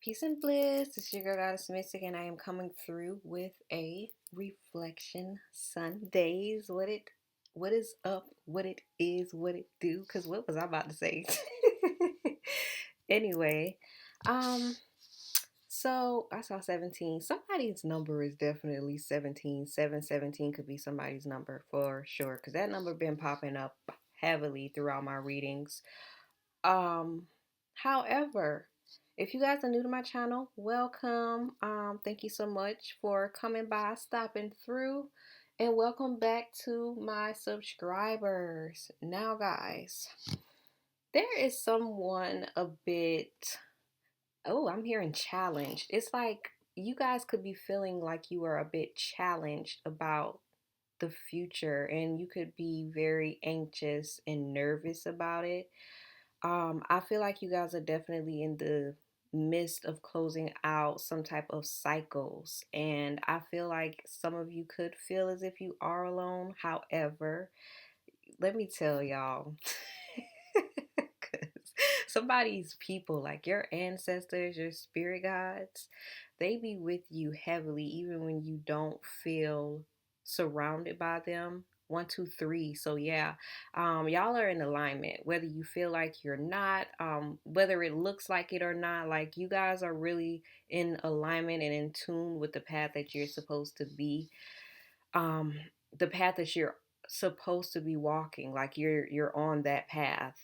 Peace and bliss. This is your girl godismystic, and I am coming through with a reflection Sundaze. What is up? What it is? What it do? Cause what was I about to say? Anyway, um, so I saw 17. Somebody's number is definitely 17. 717 could be somebody's number for sure. Cause that number been popping up heavily throughout my readings. Um, However, if you guys are new to my channel, welcome. Thank you so much for coming by, stopping through, and welcome back to my subscribers. Now, guys, there is someone a bit, oh, I'm hearing challenged. It's like you guys could be feeling like you are a bit challenged about the future, and you could be very anxious and nervous about it. I feel like you guys are definitely in the midst of closing out some type of cycles, and I feel like some of you could feel as if you are alone. However, let me tell y'all, because somebody's people, like your ancestors, your spirit guides, they be with you heavily, even when you don't feel surrounded by them. One, two, three. So yeah, y'all are in alignment, whether you feel like you're not, whether it looks like it or not. Like you guys are really in alignment and in tune with the path that you're supposed to be. Um, the path that you're supposed to be walking. Like you're on that path.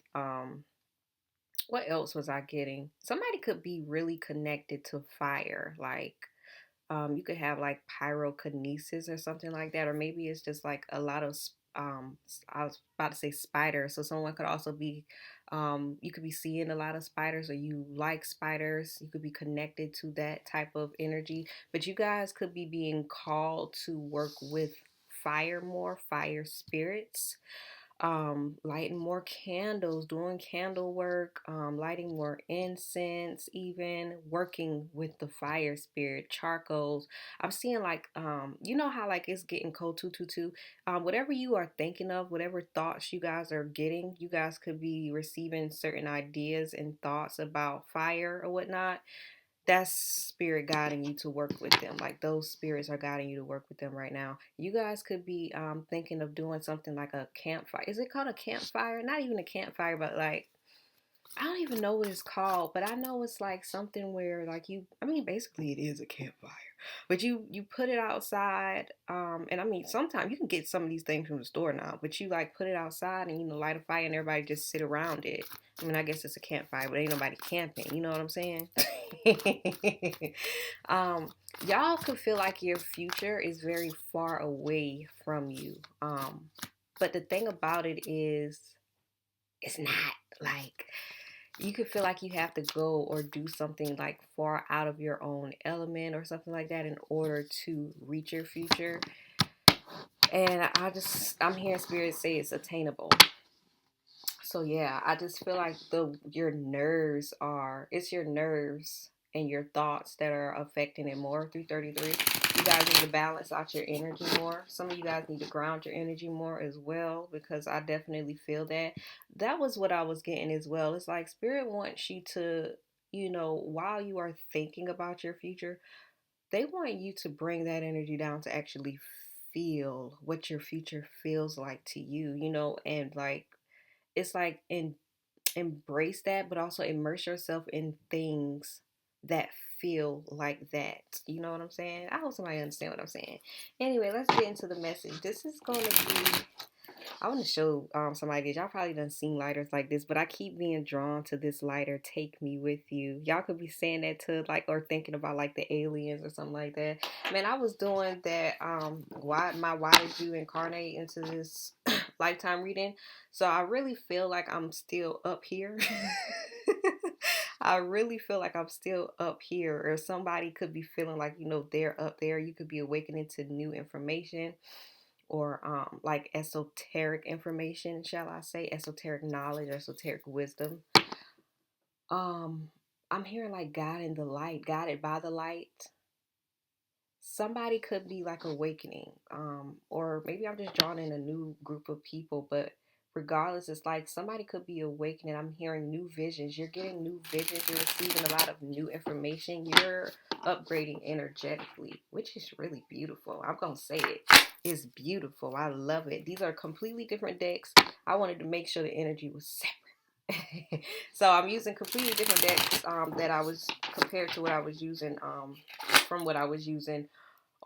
What else was I getting? Somebody could be really connected to fire, like you could have like pyrokinesis or something like that, or maybe it's just like a lot of I was about to say spiders, so someone could also be you could be seeing a lot of spiders, or you like spiders, you could be connected to that type of energy, but you guys could be being called to work with fire more, fire spirits, lighting more candles, doing candle work, lighting more incense, even working with the fire spirit, charcoals. I'm seeing like, you know how like it's getting cold 222. Whatever you are thinking of, whatever thoughts you guys are getting, you guys could be receiving certain ideas and thoughts about fire or whatnot. That's spirit guiding you to work with them. Like those spirits are guiding you to work with them right now. You guys could be thinking of doing something like a campfire. Is it called a campfire? Not even a campfire, but like I don't even know what it's called, but I know it's like something where like you, I mean basically it is a campfire. But you put it outside, and I mean sometimes you can get some of these things from the store now, but you like put it outside and light a fire and everybody just sit around it. I mean I guess it's a campfire, but ain't nobody camping, you know what I'm saying? um y'all could feel like your future is very far away from you. But the thing about it is it's not like you could feel like you have to go or do something like far out of your own element or something like that in order to reach your future. And I'm hearing spirit say it's attainable. So yeah, I just feel like it's your nerves and your thoughts that are affecting it more. 333. You guys need to balance out your energy more. Some of you guys need to ground your energy more as well, because I definitely feel that. That was what I was getting as well. It's like spirit wants you to, while you are thinking about your future, they want you to bring that energy down to actually feel what your future feels like to you, and like it's like embrace that, but also immerse yourself in things that feel like that. You know what I'm saying? I hope somebody understand what I'm saying. Anyway, let's get into the message. This is going to be, I want to show somebody this. Y'all probably done seen lighters like this, but I keep being drawn to this lighter, Take Me With You. Y'all could be saying that to like, or thinking about like the aliens or something like that. Man, I was doing that, why did you incarnate into this lifetime reading? So I really feel like I'm still up here. I really feel like I'm still up here, or somebody could be feeling like, they're up there. You could be awakening to new information, or like esoteric information, shall I say, esoteric knowledge, esoteric wisdom. I'm hearing like God in the light, guided by the light. Somebody could be like awakening, or maybe I'm just drawing in a new group of people, but regardless, it's like somebody could be awakening. I'm hearing new visions. You're getting new visions. You're receiving a lot of new information. You're upgrading energetically, which is really beautiful. I'm going to say it. It's beautiful. I love it. These are completely different decks. I wanted to make sure the energy was separate. So I'm using completely different decks that I was compared to what I was using from what I was using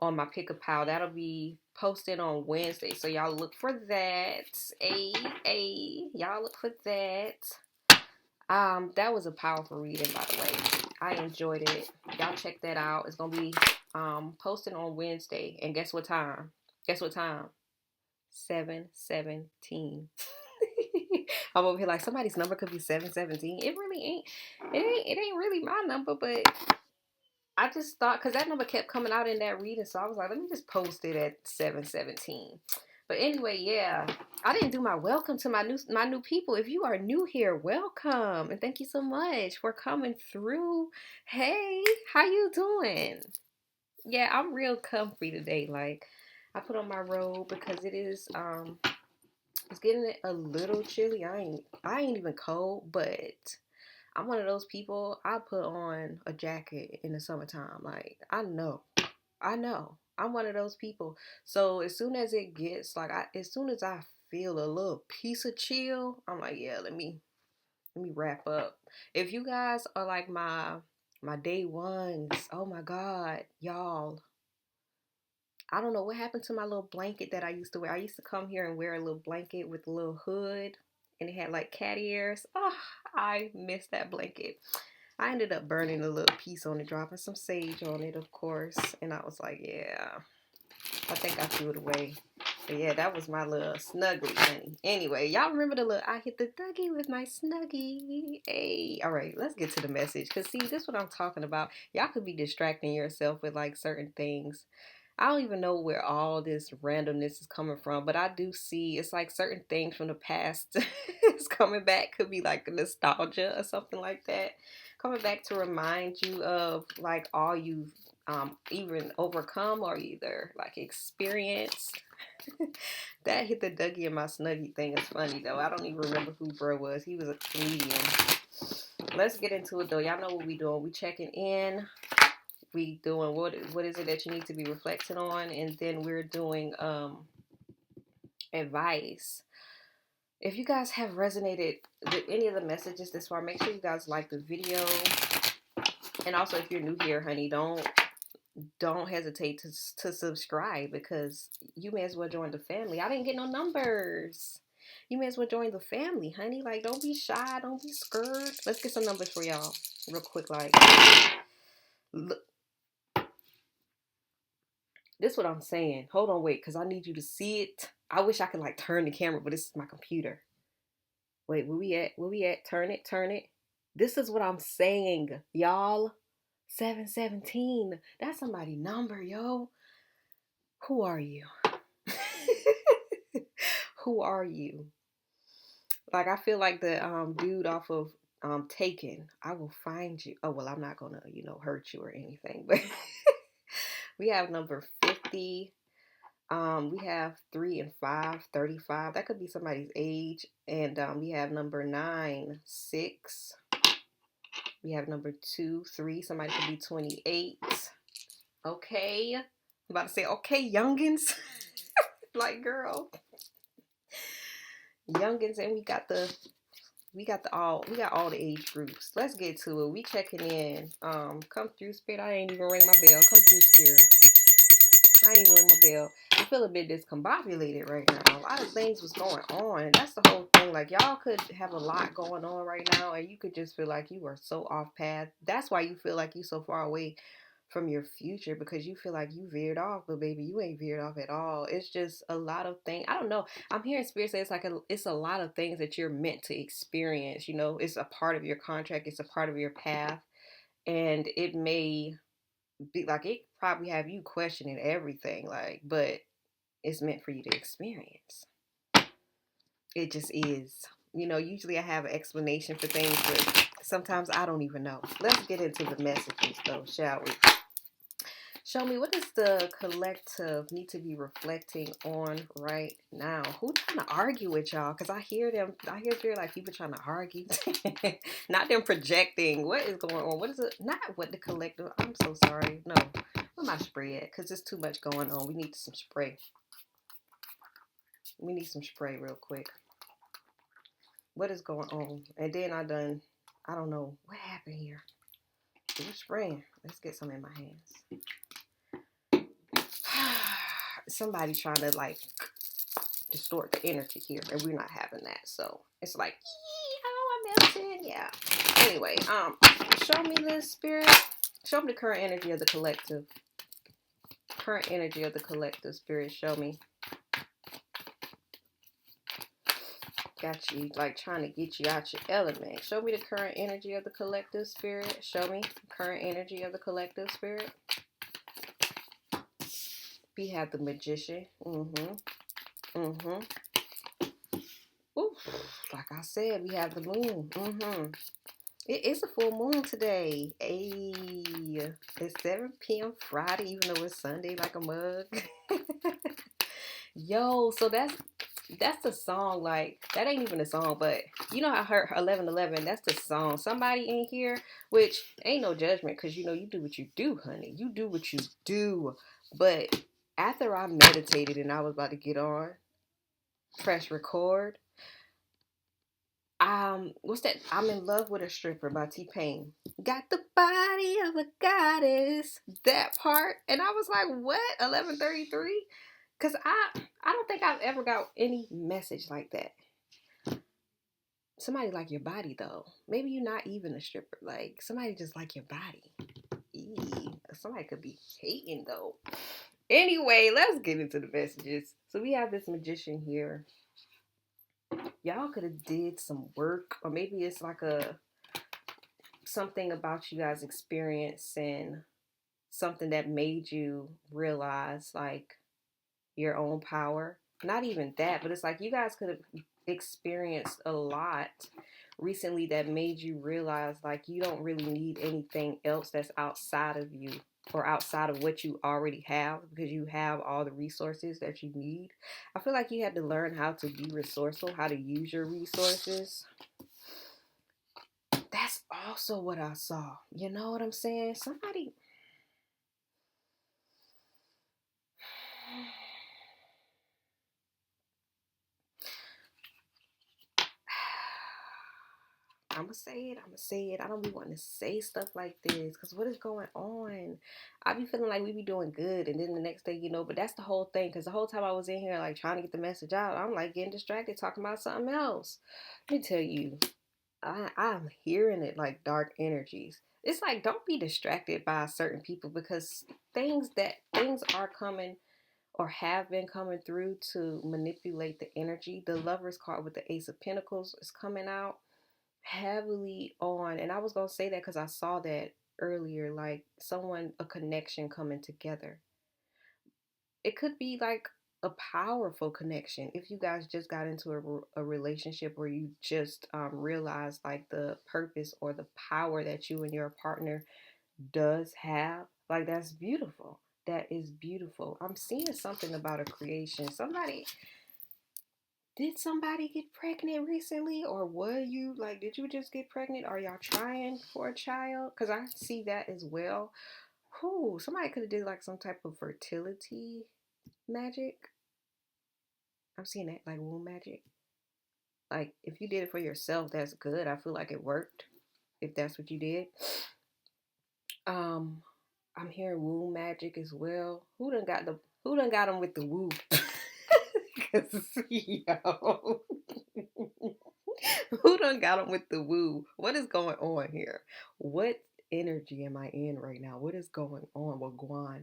on my pick a pal. That'll be posted on Wednesday, so y'all look for that. Y'all look for that. That was a powerful reading, by the way. I enjoyed it. Y'all check that out. It's gonna be posted on Wednesday, and guess what time? 7:17. I'm over here like somebody's number could be 7:17. It really ain't. It ain't really my number, but I just thought, because that number kept coming out in that reading, so I was like, let me just post it at 7:17. But anyway, yeah, I didn't do my welcome to my new people. If you are new here, welcome, and thank you so much for coming through. Hey, how you doing? Yeah, I'm real comfy today. Like, I put on my robe because it's getting a little chilly. I ain't even cold, but I'm one of those people, I put on a jacket in the summertime. Like, I know. I'm one of those people. So as soon as it gets like as soon as I feel a little piece of chill, I'm like, yeah, let me wrap up. If you guys are like my day ones, oh my God, y'all. I don't know what happened to my little blanket that I used to wear. I used to come here and wear a little blanket with a little hood and it had like cat ears. Oh, I miss that blanket. I ended up burning a little piece on it, dropping some sage on it, of course. And I was like, yeah, I think I threw it away. But yeah, that was my little snuggly, honey. Anyway, y'all remember the little, I hit the Dougie with my snuggie. Hey, all right, let's get to the message. Because see, this is what I'm talking about. Y'all could be distracting yourself with like certain things. I don't even know where all this randomness is coming from, but I do see it's like certain things from the past is coming back. Could be like nostalgia or something like that. Coming back to remind you of like all you've even overcome or either like experienced. That hit the Dougie and my snuggie thing is funny though. I don't even remember who bro was. He was a comedian. Let's get into it though. Y'all know what we doing. We checking in. We doing what is it that you need to be reflecting on, and then we're doing advice. If you guys have resonated with any of the messages this far, make sure you guys like the video. And also, if you're new here, honey, don't hesitate to subscribe, because you may as well join the family. I didn't get no numbers. You may as well join the family, honey. Like, don't be shy, don't be scared. Let's get some numbers for y'all real quick. Like, look, this is what I'm saying. Hold on, wait, because I need you to see it. I wish I could like turn the camera, but this is my computer. Wait, where we at? Where we at? Turn it, turn it. This is what I'm saying, y'all. 717. That's somebody's number, yo. Who are you? Who are you? Like, I feel like the dude off of Taken. I will find you. Oh, well, I'm not gonna, hurt you or anything, but we have number 50. We have 3 and 5, 35. That could be somebody's age. And we have number 9, 6. We have number 2, 3. Somebody could be 28. Okay. I'm about to say, okay, youngins. Like, girl. Youngins, and we got all the age groups. Let's get to it. We checking in. Come through, Spirit. I ain't even ring my bell. Come through, Spirit. I ain't even ring my bell. I feel a bit discombobulated right now. A lot of things was going on. And that's the whole thing. Like, y'all could have a lot going on right now, and you could just feel like you are so off path. That's why you feel like you so far away from your future, because you feel like you veered off, but baby, you ain't veered off at all. It's just a lot of things. I don't know. I'm hearing Spirit say it's a lot of things that you're meant to experience. It's a part of your contract. It's a part of your path, and it may be like it probably have you questioning everything, like, but it's meant for you to experience. It just is. Usually I have an explanation for things, but sometimes I don't even know. Let's get into the messages though, shall we? Show me, what does the collective need to be reflecting on right now? Who trying to argue with y'all? Because I hear there like people trying to argue. Not them projecting. What is going on? What is it? Not what the collective. I'm so sorry. No. Where my spray at? Because there's too much going on. We need some spray. We need some spray real quick. What is going on? And then I don't know. What happened here? We're spraying. Let's get some in my hands. Somebody trying to like distort the energy here, and we're not having that. So it's like, oh, I'm melting. Yeah. Anyway, show me the spirit. Show me the current energy of the collective. Current energy of the collective, spirit. Show me. Got you like trying to get you out your element. Show me the current energy of the collective, spirit. Show me current energy of the collective, spirit. We have the magician. Ooh, like I said, we have the moon. It is a full moon today. Hey, it's 7 p.m. Friday, even though it's Sunday like a mug. Yo, so that's the song. Like, that ain't even a song, but you know, I heard 11:11. That's the song. Somebody in here, which ain't no judgment, because you know, you do what you do, honey. You do what you do. But after I meditated and I was about to get on, press record. What's that? I'm in Love with a Stripper by T-Pain. Got the body of a goddess. That part. And I was like, what? 11:33? Because I don't think I've ever got any message like that. Somebody like your body, though. Maybe you're not even a stripper. Like, somebody just like your body. Somebody could be hating, though. Anyway, let's get into the messages. So we have this magician here. Y'all could have did some work, or maybe it's like something about you guys experiencing something that made you realize like your own power. Not even that, but it's like you guys could have experienced a lot recently that made you realize like you don't really need anything else that's outside of you or outside of what you already have, because you have all the resources that you need. I feel like you had to learn how to be resourceful, how to use your resources. That's also what I saw. You know what I'm saying? Somebody. I'm going to say it. I don't be wanting to say stuff like this, because what is going on? I be feeling like we be doing good, and then the next day, you know, but that's the whole thing, because the whole time I was in here, like, trying to get the message out, I'm, like, getting distracted, talking about something else. Let me tell you, I'm hearing it like dark energies. It's like, don't be distracted by certain people, because things are coming or have been coming through to manipulate the energy. The Lover's card with the Ace of Pentacles is coming out heavily on, and I was gonna say that because I saw that earlier, like a connection coming together. It could be like a powerful connection if you guys just got into a relationship where you just realized like the purpose or the power that you and your partner does have. Like, that's beautiful. That is beautiful. I'm seeing something about a creation. Did somebody get pregnant recently, or did you just get pregnant? Are y'all trying for a child? Because I see that as well. Somebody could have did like some type of fertility magic. I'm seeing that, like womb magic. Like, if you did it for yourself, that's good. I feel like it worked, if that's what you did. I'm hearing womb magic as well. Who done got them with the woo? Yo. Who done got them with the woo? What is going on here? What energy am I in right now? What is going on with Guan?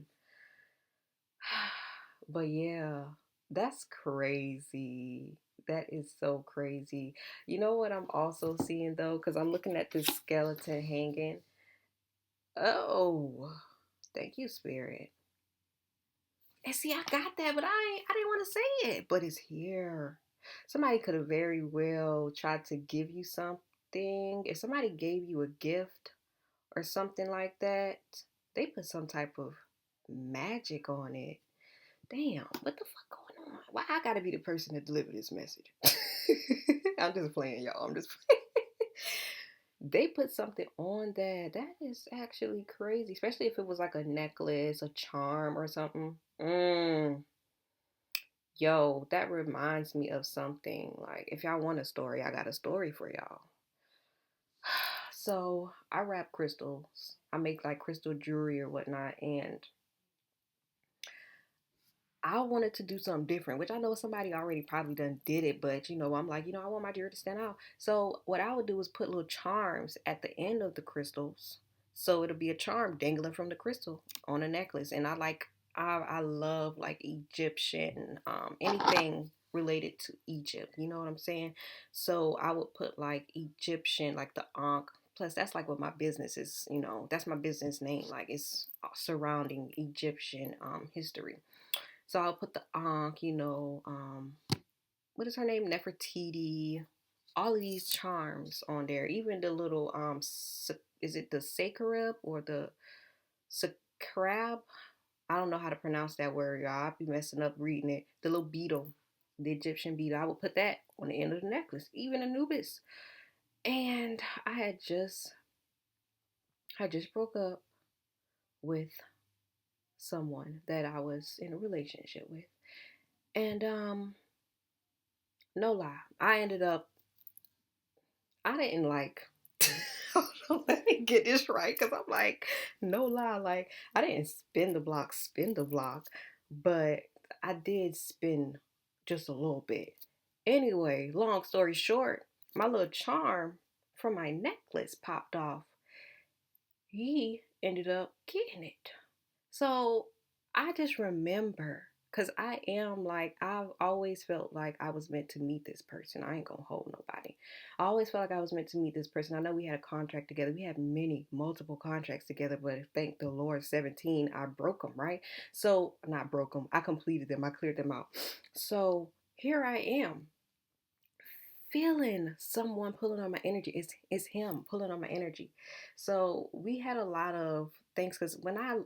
But yeah, that's crazy. That is so crazy. You know what I'm also seeing though? Because I'm looking at this skeleton hanging. Oh, thank you, Spirit. And see, I got that, but I didn't want to say it. But it's here. Somebody could have very well tried to give you something. If somebody gave you a gift or something like that, they put some type of magic on it. Damn, what the fuck going on? Why I gotta be the person to deliver this message? I'm just playing, y'all. I'm just playing. They put something on that. That is actually crazy, especially if it was like a necklace, a charm, or something. Yo, that reminds me of something. Like, if y'all want a story, I got a story for y'all. So, I wrap crystals. I make like crystal jewelry or whatnot, and I wanted to do something different, which I know somebody already probably done did it, but I'm like, I want my jewelry to stand out. So what I would do is put little charms at the end of the crystals. So it'll be a charm dangling from the crystal on a necklace. And I love like Egyptian, anything related to Egypt. You know what I'm saying? So I would put like Egyptian, like the Ankh. Plus, that's like what my business is, that's my business name. Like it's surrounding Egyptian history. So I'll put the Ankh, what is her name? Nefertiti. All of these charms on there. Even the little is it the Sakarab or the Sakrab? I don't know how to pronounce that word, y'all. I'll be messing up reading it. The little beetle, the Egyptian beetle. I would put that on the end of the necklace. Even Anubis. And I just broke up with someone that I was in a relationship with. And no lie, I didn't like, let me get this right, because I'm like, no lie, like, I didn't spin the block, but I did spin just a little bit. Anyway, long story short, my little charm from my necklace popped off. He ended up getting it. So I just remember, because I've always felt like I was meant to meet this person. I ain't gonna hold nobody. I always felt like I was meant to meet this person. I know we had a contract together. We had multiple contracts together, but thank the Lord, 17, I broke them, right? So, not broke them, I completed them, I cleared them out. So here I am feeling someone pulling on my energy. It's him pulling on my energy. So we had a lot of things, because when I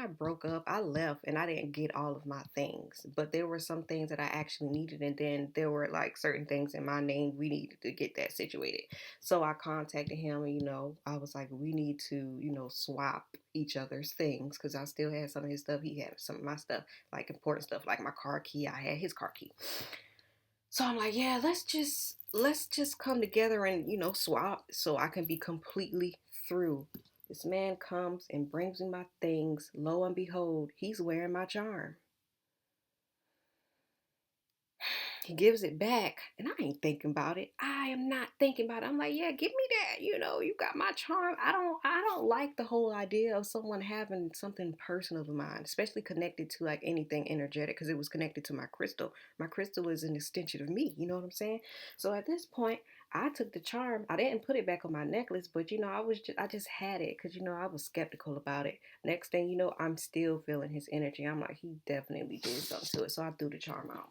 broke up, I left and I didn't get all of my things, but there were some things that I actually needed, and then there were like certain things in my name we needed to get that situated. So I contacted him, and I was like, we need to swap each other's things, because I still had some of his stuff, he had some of my stuff, like important stuff like my car key. I had his car key. So I'm like, yeah, let's just come together and swap so I can be completely through. This man comes and brings me my things. Lo and behold, he's wearing my charm. He gives it back, and I ain't thinking about it. I am not thinking about it. I'm like, yeah, give me that. You got my charm. I don't like the whole idea of someone having something personal of mine, especially connected to like anything energetic, because it was connected to my crystal. My crystal is an extension of me. You know what I'm saying? So at this point, I took the charm. I didn't put it back on my necklace, but I just had it because I was skeptical about it. Next thing you know, I'm still feeling his energy. I'm like, he definitely did something to it. So I threw the charm out.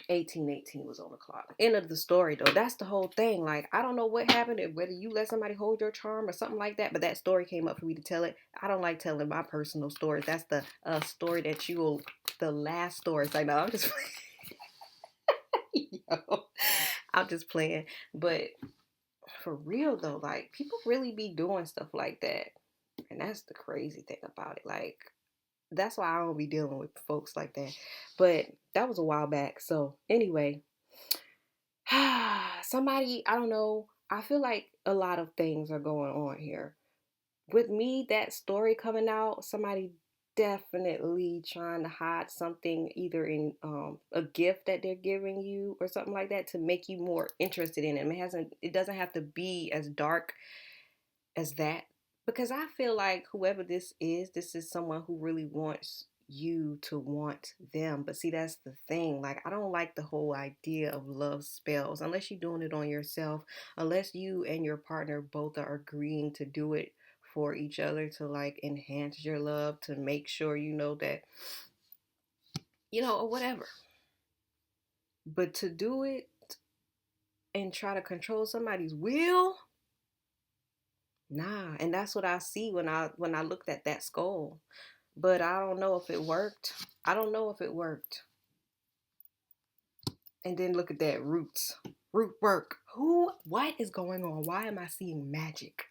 1818 was on the clock. End of the story though. That's the whole thing. Like, I don't know what happened, whether you let somebody hold your charm or something like that, but that story came up for me to tell it. I don't like telling my personal stories. That's the story that the last story. It's like, no, I'm just Yo, I'm just playing. But for real though, like, people really be doing stuff like that. And that's the crazy thing about it. Like, that's why I don't be dealing with folks like that. But that was a while back. So anyway, somebody, I don't know. I feel like a lot of things are going on here. With me, that story coming out, somebody definitely trying to hide something, either in a gift that they're giving you or something like that, to make you more interested in it. It doesn't have to be as dark as that, because I feel like whoever this is someone who really wants you to want them. But see, that's the thing. Like, I don't like the whole idea of love spells unless you're doing it on yourself, unless you and your partner both are agreeing to do it for each other, to like enhance your love, to make sure that or whatever. But to do it and try to control somebody's will, Nah, and that's what I see when I looked at that skull. But I don't know if it worked. I don't know if it worked. And then look at that roots. Root work. What is going on? Why am I seeing magic?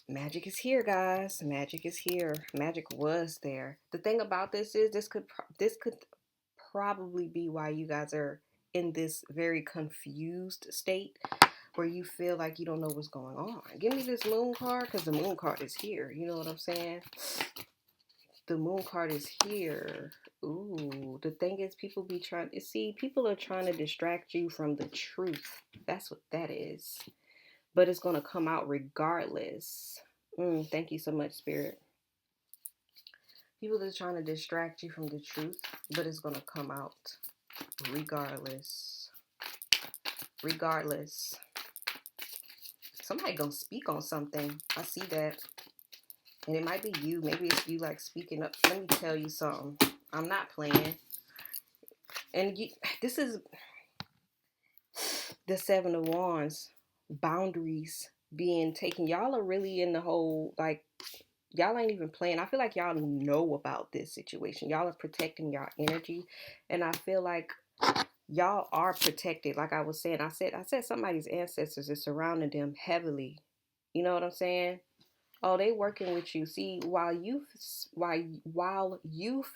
Magic is here, guys. Magic is here. Magic was there. The thing about this is this could probably be why you guys are in this very confused state where you feel like you don't know what's going on. Give me this moon card because the moon card is here. You know what I'm saying? The moon card is here. Ooh, the thing is, people are trying to distract you from the truth. That's what that is. But it's going to come out regardless. Thank you so much, Spirit. People are trying to distract you from the truth, but it's going to come out regardless. Regardless. Somebody going to speak on something. I see that. And it might be you. Maybe it's you like speaking up. Let me tell you something. I'm not playing. And this is the Seven of Wands. Boundaries being taken. Y'all are really in the whole, like, y'all ain't even playing. I feel like y'all know about this situation. Y'all are protecting y'all energy. And I feel like y'all are protected. Like I was saying, I said somebody's ancestors is surrounding them heavily. You know what I'm saying? Oh, they working with you. See, while you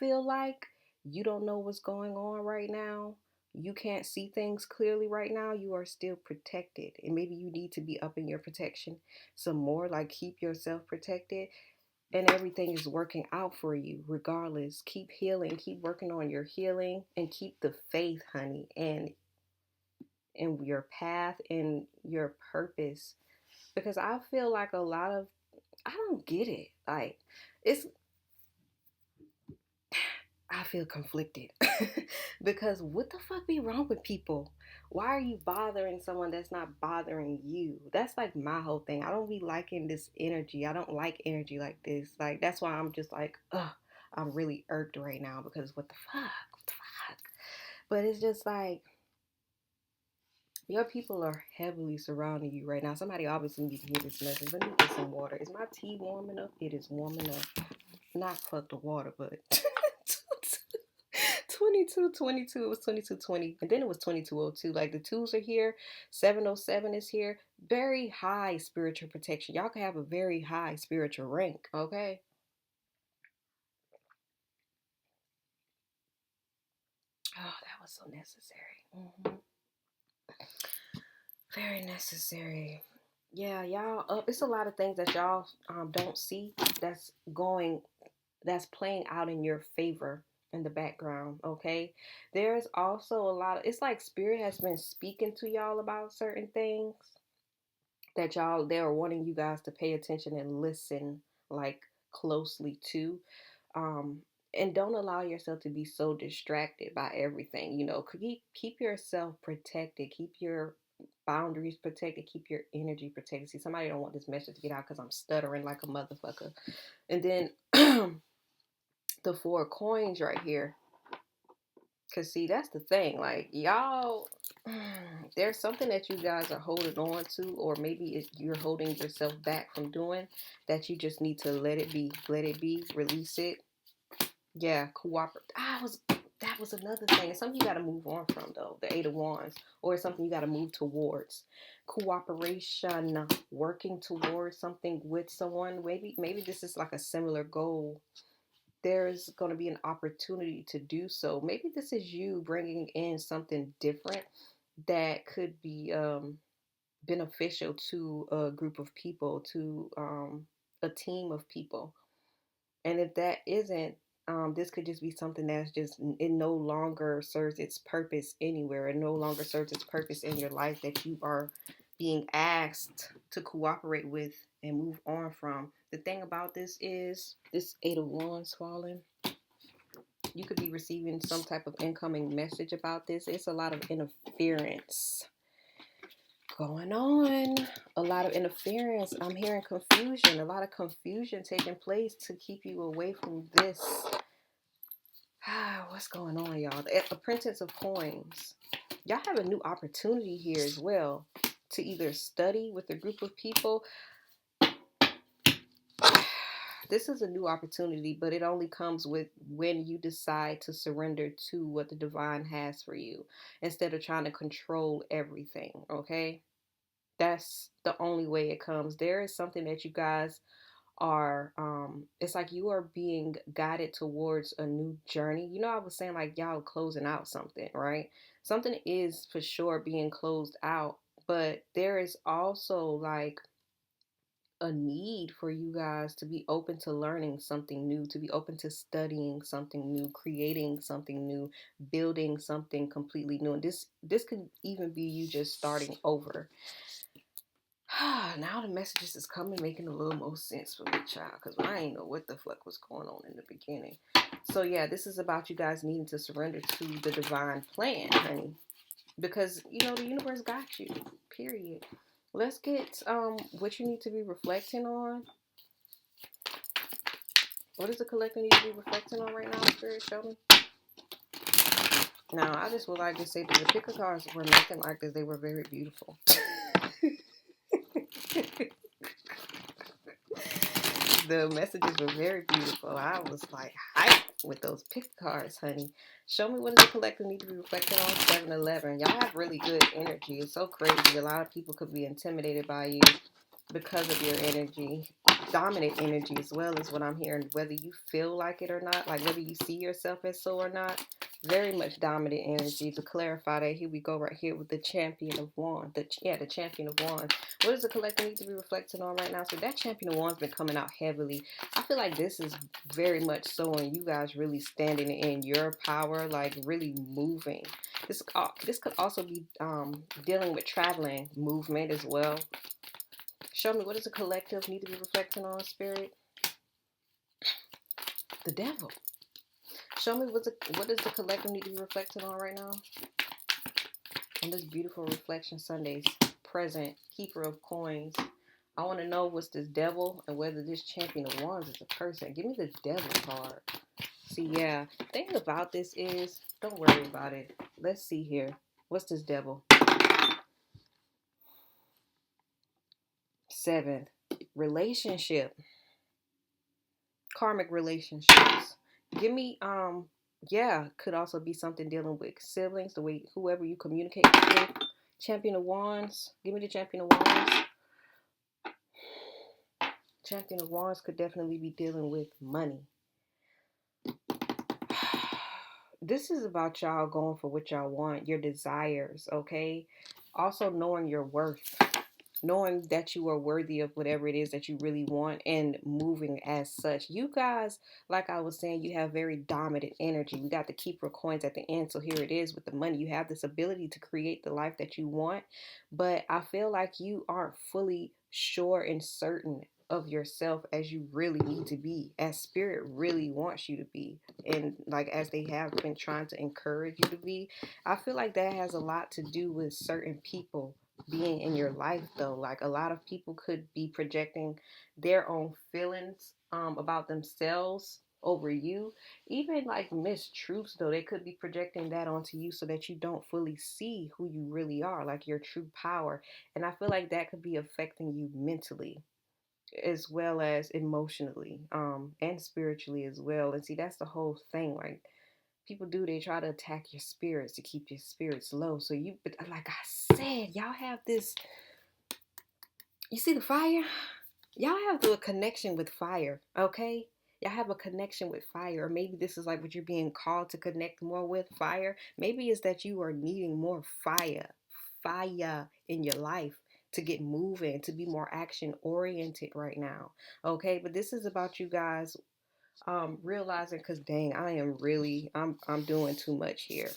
feel like you don't know what's going on right now, you can't see things clearly right now, you are still protected. And maybe you need to be up in your protection some more, like keep yourself protected, and everything is working out for you regardless. Keep healing, keep working on your healing, and keep the faith, honey, and in your path and your purpose. Because I feel like I don't get it. Like, it's, I feel conflicted because what the fuck be wrong with people? Why are you bothering someone that's not bothering you? That's like my whole thing. I don't be liking this energy. I don't like energy like this. Like, that's why I'm just like, ugh, I'm really irked right now because what the fuck? What the fuck? But it's just like, your people are heavily surrounding you right now. Somebody obviously needs to hear this message. Let me get some water. Is my tea warm enough? It is warm enough. Not fuck the water, but 2222. It was 2220. And then it was 2202. Like the twos are here. 707 is here. Very high spiritual protection. Y'all can have a very high spiritual rank, okay? Oh, that was so necessary. Very necessary. Yeah, y'all. It's a lot of things that y'all don't see that's going, that's playing out in your favor in the background. Okay, there's also a lot of, it's like spirit has been speaking to y'all about certain things that y'all, they're wanting you guys to pay attention and listen like closely to. um and don't allow yourself to be so distracted by everything. You know, keep yourself protected, keep your boundaries protected, keep your energy protected. See, somebody don't want this message to get out because I'm stuttering like a motherfucker. And then the four of coins right here, because see, that's the thing, like y'all, there's something that you guys are holding on to, or maybe you're holding yourself back from doing, that you just need to let it be, release it. Yeah, cooperate. That was another thing. It's something you got to move on from, though. The Eight of Wands, or it's something you got to move towards. Cooperation, working towards something with someone. Maybe this is like a similar goal. There's going to be an opportunity to do so. Maybe this is you bringing in something different that could be beneficial to a group of people, to a team of people. And if that isn't, this could just be something that's just, it no longer serves its purpose anywhere. It no longer serves its purpose in your life that you are being asked to cooperate with and move on from. The thing about this is, this Eight of Wands falling, you could be receiving some type of incoming message about this. It's a lot of interference going on. A lot of interference. I'm hearing confusion. A lot of confusion taking place to keep you away from this. What's going on, y'all? The Princess of Coins. Y'all have a new opportunity here as well to either study with a group of people. this is a new opportunity, but it only comes with when you decide to surrender to what the divine has for you instead of trying to control everything. Okay, that's the only way it comes. There is something that you guys are it's like you are being guided towards a new journey. You know, I was saying like y'all closing out something, right? Something is for sure being closed out, but there is also like a need for you guys to be open to learning something new, to be open to studying something new, creating something new, building something completely new. And this could even be you just starting over. Now the messages is coming, making a little more sense for me, child, because I ain't know what the fuck was going on in the beginning. So yeah, this is about you guys needing to surrender to the divine plan, honey, because you know the universe got you. Period. Let's get what you need to be reflecting on. What does the collective need to be reflecting on right now, Spirit? Show me. Now, I just would like to say that the picker cards were nothing like this. They were very beautiful. The messages were very beautiful. I was like hyped with those pick cards, honey. Show me what does the collective need to be reflected on. 7-11. Y'all have really good energy. It's so crazy. A lot of people could be intimidated by you because of your energy. Dominant energy as well is what I'm hearing. Whether you feel like it or not, like whether you see yourself as so or not. Very much dominant energy. To clarify that, here we go right here with the Champion of Wands. The Champion of Wands. What does the collective need to be reflecting on right now? So that Champion of Wands been coming out heavily. I feel like this is very much so on you guys really standing in your power, like really moving. This could also be dealing with traveling movement as well. Show me what does the collective need to be reflecting on, Spirit? The Devil. Show me what does the collective need to be reflecting on right now? On this beautiful Reflection Sundaze, present, Keeper of Coins. I want to know what's this Devil and whether this Champion of Wands is a person. Give me the Devil card. See, yeah, the thing about this is, don't worry about it. Let's see here. What's this Devil? 7th, relationship. Karmic relationships. Give me, yeah, could also be something dealing with siblings, the way whoever you communicate with. Champion of Wands. Give me the Champion of Wands. Champion of Wands could definitely be dealing with money. This is about y'all going for what y'all want, your desires, okay? Also knowing your worth. Knowing that you are worthy of whatever it is that you really want and moving as such. You guys, like I was saying, you have very dominant energy. We got the Keeper of Coins at the end. So here it is with the money. You have this ability to create the life that you want. But I feel like you aren't fully sure and certain of yourself as you really need to be, as Spirit really wants you to be, and like as they have been trying to encourage you to be. I feel like that has a lot to do with certain people being in your life, though. Like a lot of people could be projecting their own feelings about themselves over you. Even like mistruths, though, they could be projecting that onto you so that you don't fully see who you really are, like your true power. And I feel like that could be affecting you mentally as well as emotionally, and spiritually as well. And see, that's the whole thing. Like people do, they try to attack your spirits to keep your spirits low. So you, but like I said, y'all have this, you see the fire? Y'all have a connection with fire, okay? Y'all have a connection with fire. Or maybe this is like what you're being called to connect more with, fire. Maybe it's that you are needing more fire in your life to get moving, to be more action oriented right now. Okay, but this is about you guys realizing, because dang, I'm doing too much here.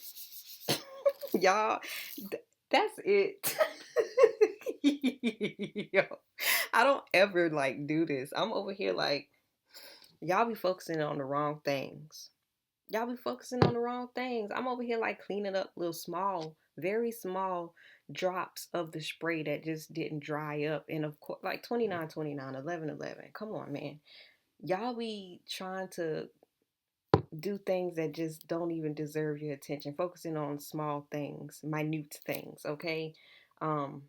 Y'all, that's it. Yo, I don't ever like do this. I'm over here like, y'all be focusing on the wrong things. Y'all be focusing on the wrong things. I'm over here like cleaning up little small, very small drops of the spray that just didn't dry up. And of course, like 29, 29, 11, 11. Come on, man. Y'all be trying to do things that just don't even deserve your attention. Focusing on small things, minute things, okay? Um,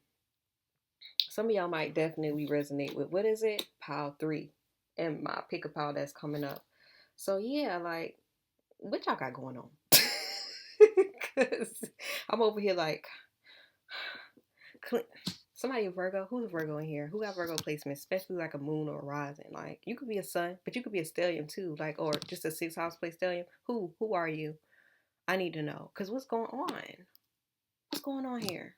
some of y'all might definitely resonate with, what is it? Pile 3. and my pick a pile that's coming up. So yeah, like, what y'all got going on? Cause I'm over here like, somebody a Virgo. Who's a Virgo in here? Who got Virgo placement, especially like a moon or a rising? Like, you could be a sun, but you could be a stellium too, like, or just a 6th house place stellium. Who are you? I need to know, cause what's going on? What's going on here?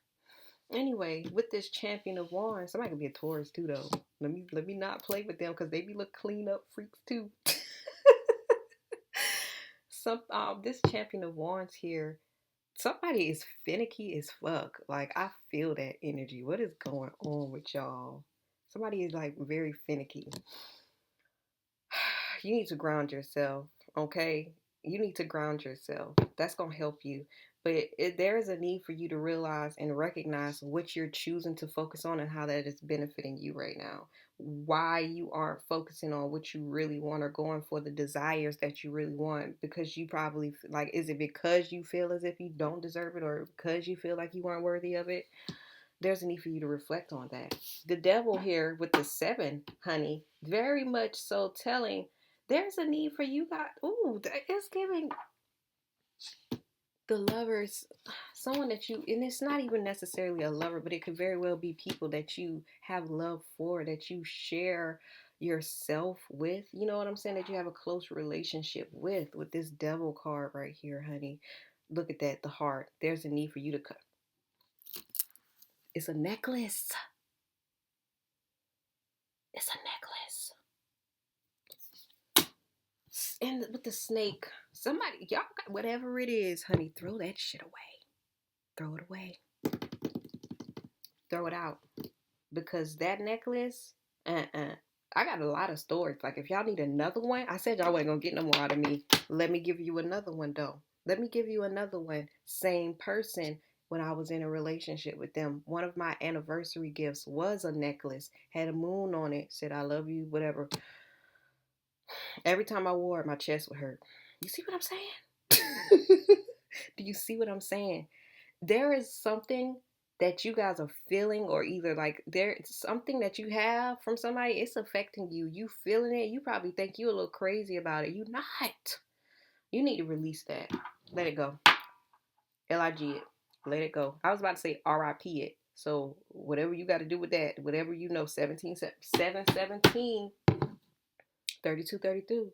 Anyway, with this champion of wands, somebody could be a Taurus too, though. Let me not play with them, because they be look clean up freaks too. This champion of wands here, somebody is finicky as fuck. Like, I feel that energy. What is going on with y'all? Somebody is like very finicky. You need to ground yourself, okay? You need to ground yourself. That's going to help you. But there is a need for you to realize and recognize what you're choosing to focus on and how that is benefiting you right now. Why you aren't focusing on what you really want or going for the desires that you really want. Because you probably, like, is it because you feel as if you don't deserve it, or because you feel like you aren't worthy of it? There's a need for you to reflect on that. The devil here with the 7, honey, very much so telling there's a need for you guys. Ooh, it's giving the lovers, someone that you, and it's not even necessarily a lover, but it could very well be people that you have love for, that you share yourself with. You know what I'm saying? That you have a close relationship with this devil card right here, honey. Look at that, the heart. There's a need for you to cut. It's a necklace. It's a necklace. And with the snake, somebody, y'all got whatever it is, honey, throw that shit away. Throw it away. Throw it out. Because that necklace, I got a lot of stories. Like, if y'all need another one, I said y'all wasn't gonna get no more out of me. Let me give you another one, though. Let me give you another one. Same person. When I was in a relationship with them, one of my anniversary gifts was a necklace, had a moon on it, said I love you, whatever. Every time I wore it, my chest would hurt. You see what I'm saying? Do you see what I'm saying? There is something that you guys are feeling, or either like there's something that you have from somebody, it's affecting you. You feeling it. You probably think you a little crazy about it. You not. You need to release that. Let it go. L-I-G it. Let it go. I was about to say R-I-P it. So whatever you got to do with that, whatever you know, 17, 7, 17, 32, 32,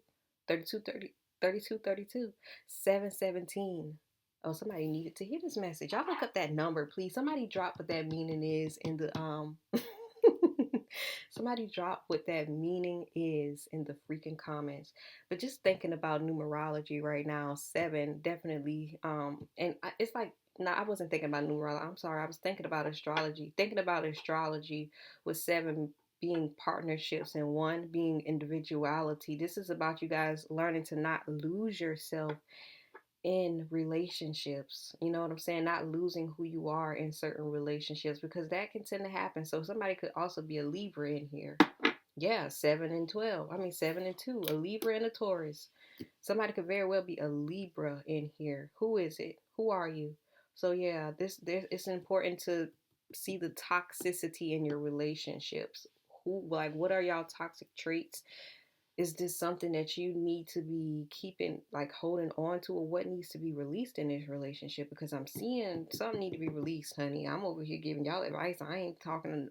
32, 30, 32, 32, 7, 17. Oh, somebody needed to hear this message. Y'all look up that number, please. Somebody drop what that meaning is in the somebody drop what that meaning is in the freaking comments. But just thinking about numerology right now, 7 definitely and it's like, no, I wasn't thinking about numerology. I'm sorry. I was thinking about astrology. Thinking about astrology with 7 being partnerships and 1 being individuality. This is about you guys learning to not lose yourself in relationships. You know what I'm saying? Not losing who you are in certain relationships, because that can tend to happen. So somebody could also be a Libra in here. Yeah, 7 and 12. I mean 7 and 2. A Libra and a Taurus. Somebody could very well be a Libra in here. Who is it? Who are you? So yeah, it's important to see the toxicity in your relationships. Like, what are y'all toxic traits? Is this something that you need to be keeping, like, holding on to, or what needs to be released in this relationship? Because I'm seeing something need to be released, honey. I'm over here giving y'all advice. I ain't talking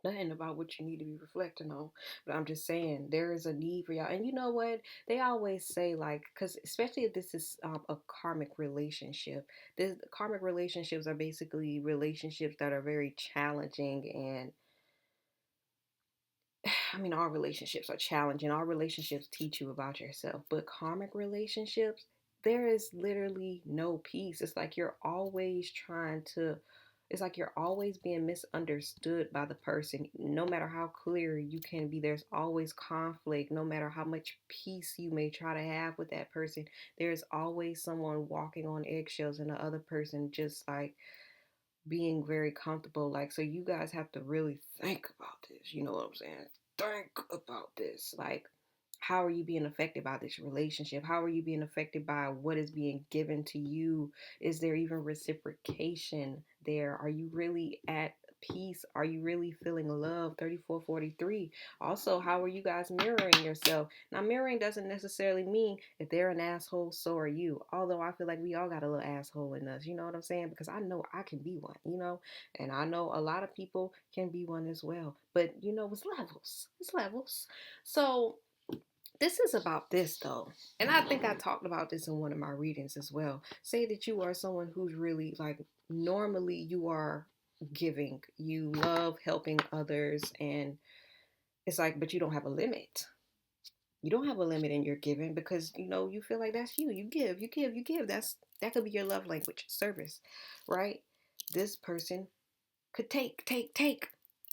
nothing about what you need to be reflecting on, but I'm just saying there is a need for y'all. And you know what? They always say, like, because especially if this is a karmic relationship, this karmic relationships are basically relationships that are very challenging. And I mean, all relationships are challenging. All relationships teach you about yourself. But karmic relationships, there is literally no peace. It's like you're always being misunderstood by the person. No matter how clear you can be, there's always conflict. No matter how much peace you may try to have with that person, there's always someone walking on eggshells and the other person just like being very comfortable. Like, so you guys have to really think about this. You know what I'm saying? Think about this. Like, how are you being affected by this relationship? How are you being affected by what is being given to you? Is there even reciprocation there? Are you really at peace? Are you really feeling love? 3443. Also, how are you guys mirroring yourself? Now, mirroring doesn't necessarily mean if they're an asshole, so are you. Although I feel like we all got a little asshole in us, you know what I'm saying? Because I know I can be one, and I know a lot of people can be one as well. But it's levels. It's levels. So this is about this though. And I think I talked about this in one of my readings as well. Say that you are someone who's really like, normally you are giving, you love helping others, and it's like, but you don't have a limit. You don't have a limit in your giving because you feel like that's you. You give, you give, you give. That could be your love language, service, right? This person could take, take, take.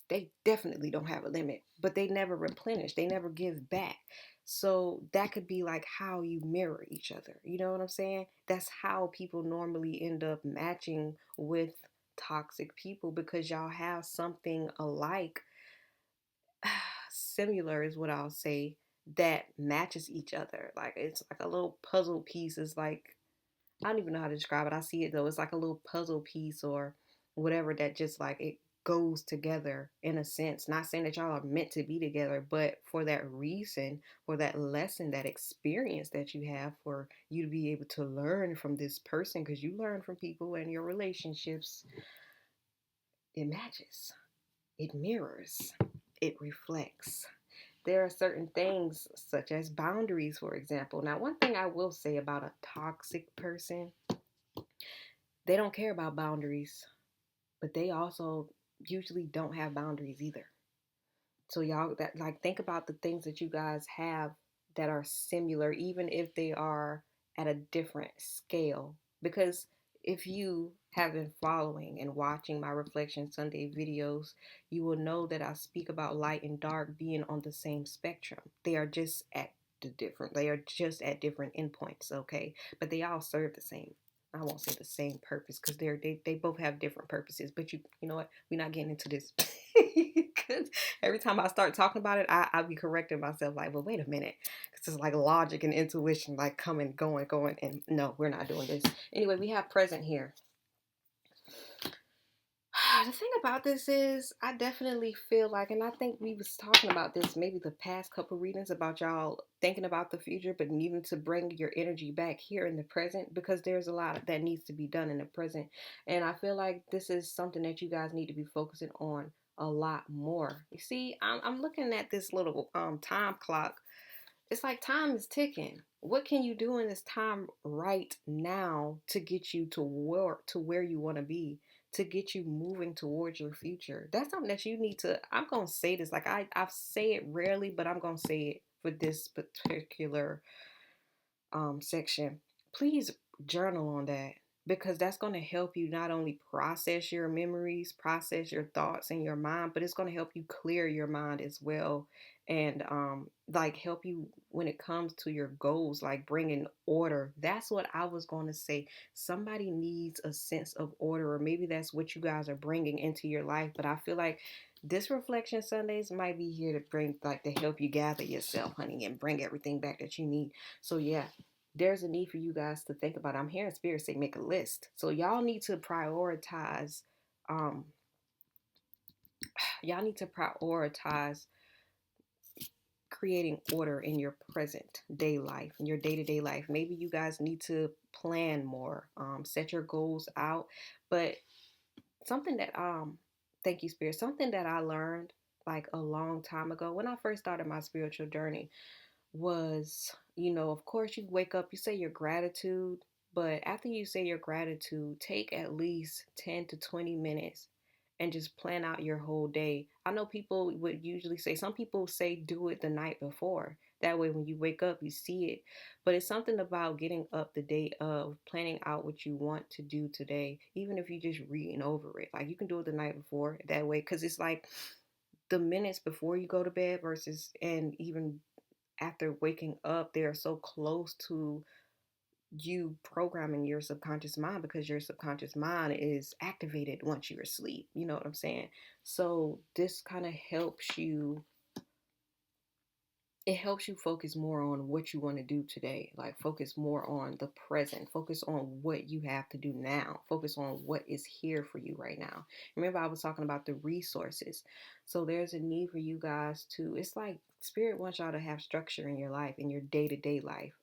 They definitely don't have a limit, but they never replenish. They never give back. So that could be like how you mirror each other. You know what I'm saying? That's how people normally end up matching with toxic people, because y'all have something alike, similar is what I'll say, that matches each other. Like it's like a little puzzle piece. It's like, I don't even know how to describe it. I see it though. It's like a little puzzle piece or whatever that just like it goes together in a sense. Not saying that y'all are meant to be together, but for that reason, for that lesson, that experience that you have, for you to be able to learn from this person, because you learn from people and your relationships, it matches, it mirrors, it reflects. There are certain things such as boundaries, for example. Now, one thing I will say about a toxic person, they don't care about boundaries, but they also usually don't have boundaries either. So y'all, that like, think about the things that you guys have that are similar, even if they are at a different scale. Because if you have been following and watching my Reflection Sunday videos, you will know that I speak about light and dark being on the same spectrum. They are just at different endpoints, okay? But they all serve the same. I won't say the same purpose, because they both have different purposes. But you know what? We're not getting into this. Because every time I start talking about it, I'll be correcting myself, like, well, wait a minute. Because it's like logic and intuition, like coming, going. And no, we're not doing this. Anyway, we have present here. The thing about this is, I definitely feel like, and I think we was talking about this maybe the past couple readings, about y'all thinking about the future, but needing to bring your energy back here in the present, because there's a lot that needs to be done in the present. And I feel like this is something that you guys need to be focusing on a lot more. You see, I'm looking at this little time clock. It's like time is ticking. What can you do in this time right now to get you to where you want to be, to get you moving towards your future? That's something that you need to. I'm gonna say this, like I say it rarely, but I'm gonna say it for this particular section. Please journal on that, because that's going to help you not only process your memories, process your thoughts in your mind, but it's going to help you clear your mind as well. And like help you when it comes to your goals, like bringing order. That's what I was going to say. Somebody needs a sense of order, or maybe that's what you guys are bringing into your life. But I feel like this Reflection Sundays might be here to bring, like, to help you gather yourself, honey, and bring everything back that you need. So yeah, there's a need for you guys to think about. I'm hearing spirit say make a list. So y'all need to prioritize. Um, y'all need to prioritize creating order in your present day life, in your day-to-day life. Maybe you guys need to plan more, set your goals out. But something that thank you, spirit, something that I learned like a long time ago when I first started my spiritual journey was, of course, you wake up, you say your gratitude, but after you say your gratitude, take at least 10 to 20 minutes and just plan out your whole day. I know people would usually say, some people say do it the night before. That way, when you wake up, you see it. But it's something about getting up the day of, planning out what you want to do today, even if you just reading over it. Like, you can do it the night before, that way, because it's like the minutes before you go to bed versus, and even after waking up, they are so close to you programming your subconscious mind, because your subconscious mind is activated once you're asleep. You know what I'm saying? So this kind of helps you it helps you focus more on what you want to do today. Like, focus more on the present. Focus on what you have to do now. Focus on what is here for you right now. Remember, I was talking about the resources. So there's a need for you guys to, it's like Spirit wants y'all to have structure in your life, in your day-to-day life.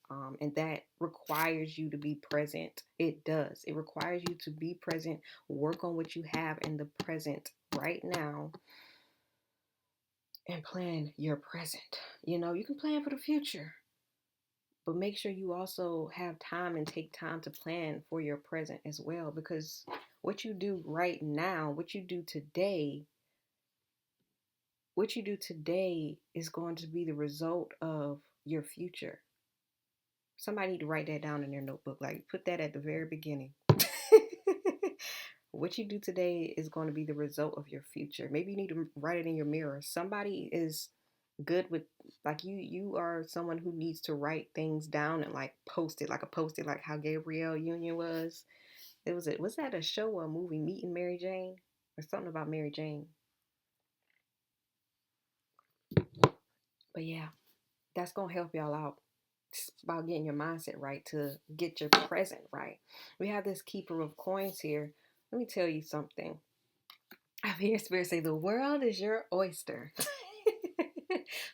And that requires you to be present. It does. It requires you to be present, work on what you have in the present right now, and plan your present. You can plan for the future, but make sure you also have time and take time to plan for your present as well, because what you do right now, what you do today is going to be the result of your future. Somebody need to write that down in their notebook. Like, put that at the very beginning. What you do today is going to be the result of your future. Maybe you need to write it in your mirror. Somebody is good with, like, you are someone who needs to write things down and like post it, like how Gabrielle Union was. Was that a show or a movie, Meeting Mary Jane, or something about Mary Jane? But yeah, that's gonna help y'all out. It's about getting your mindset right to get your present right. We have this keeper of coins here. Let me tell you something. I hear Spirit say, the world is your oyster.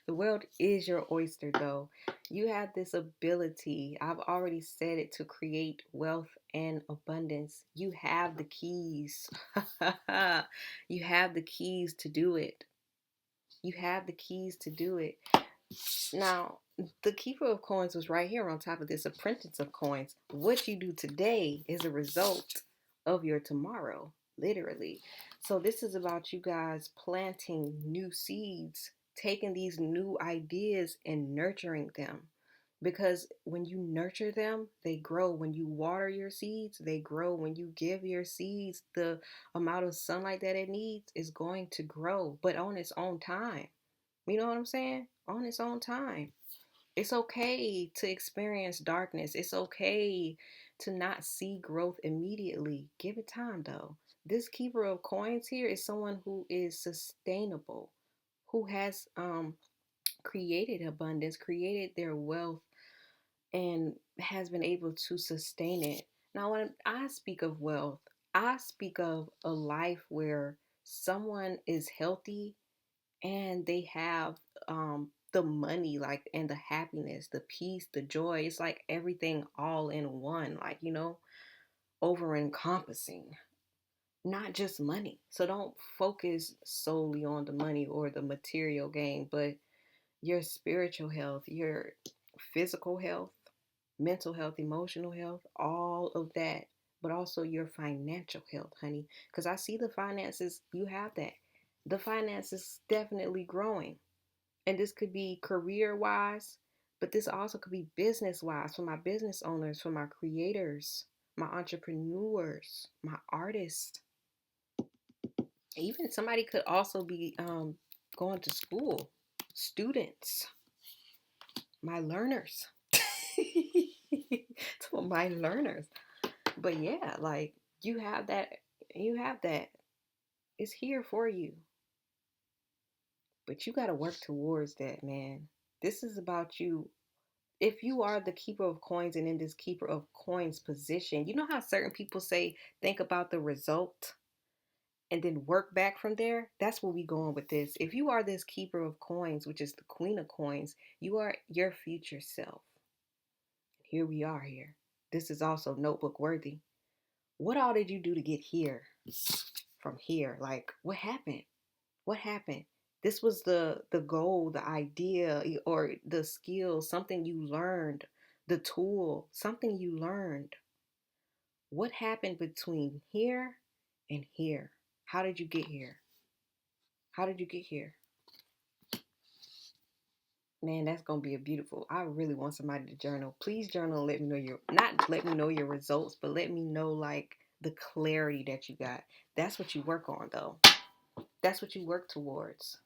The world is your oyster, though. You have this ability, I've already said it, to create wealth and abundance. You have the keys. You have the keys to do it. You have the keys to do it. Now, the keeper of coins was right here on top of this apprentice of coins. What you do today is a result of your tomorrow, literally. So this is about you guys planting new seeds, taking these new ideas and nurturing them. Because when you nurture them, they grow. When you water your seeds, they grow. When you give your seeds the amount of sunlight that it needs, is going to grow, but on its own time. You know what I'm saying? On its own time. It's okay to experience darkness. It's okay to not see growth immediately. Give it time, though. This keeper of coins here is someone who is sustainable, who has created abundance, created their wealth, and has been able to sustain it. Now, when I speak of wealth, I speak of a life where someone is healthy and they have the money, like, and the happiness, the peace, the joy. It's like everything all in one, like, over encompassing, not just money. So don't focus solely on the money or the material gain, but your spiritual health, your physical health, mental health, emotional health, all of that, but also your financial health, honey. Because I see the finances, you have that. The finances definitely growing. And this could be career wise, but this also could be business wise, for my business owners, for my creators, my entrepreneurs, my artists. Even somebody could also be going to school, students, my learners. To my learners. But yeah, like, you have that. You have that. It's here for you. But you got to work towards that, man. This is about you. If you are the keeper of coins and in this keeper of coins position, you know how certain people say, think about the result and then work back from there? That's where we going with this. If you are this keeper of coins, which is the queen of coins, you are your future self. Here we are here. This is also notebook worthy. What all did you do to get here? From here? Like, what happened? What happened? This was the goal, the idea, or the skill, something you learned, the tool, something you learned. What happened between here and here? How did you get here? How did you get here? Man, that's gonna be a beautiful. I really want somebody to journal. Please journal and let me know not let me know your results, but let me know, like, the clarity that you got. That's what you work on, though. That's what you work towards.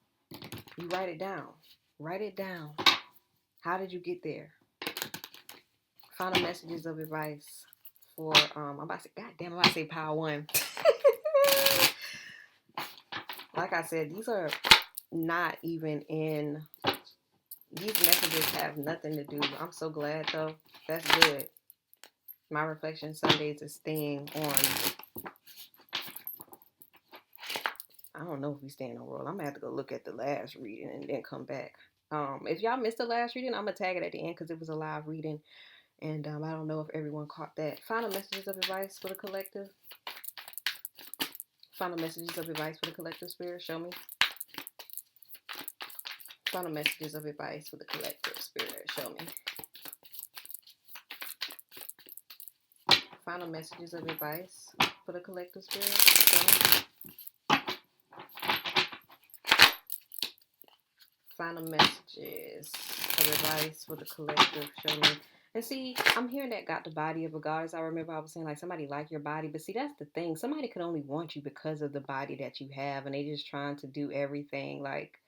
You write it down. Write it down. How did you get there? Final messages of advice for I'm about to say, God damn, I'm about to say power one. Like I said, these are not even in These messages have nothing to do. I'm so glad though. That's good. My Reflection Sundaze is staying on. I don't know if we staying on roll. I'm gonna have to go look at the last reading and then come back. If y'all missed the last reading, I'm gonna tag it at the end because it was a live reading, and I don't know if everyone caught that. Final messages of advice for the collective. Final messages of advice for the collective, spirit. Show me. Final messages of advice for the collective, spirit. Show me. Final messages of advice for the collective, spirit. Show me. Final messages of advice for the collective. Show me. And see, I'm hearing that got the body of a goddess. I remember I was saying like somebody like your body, but see that's the thing. Somebody could only want you because of the body that you have, and they just trying to do everything like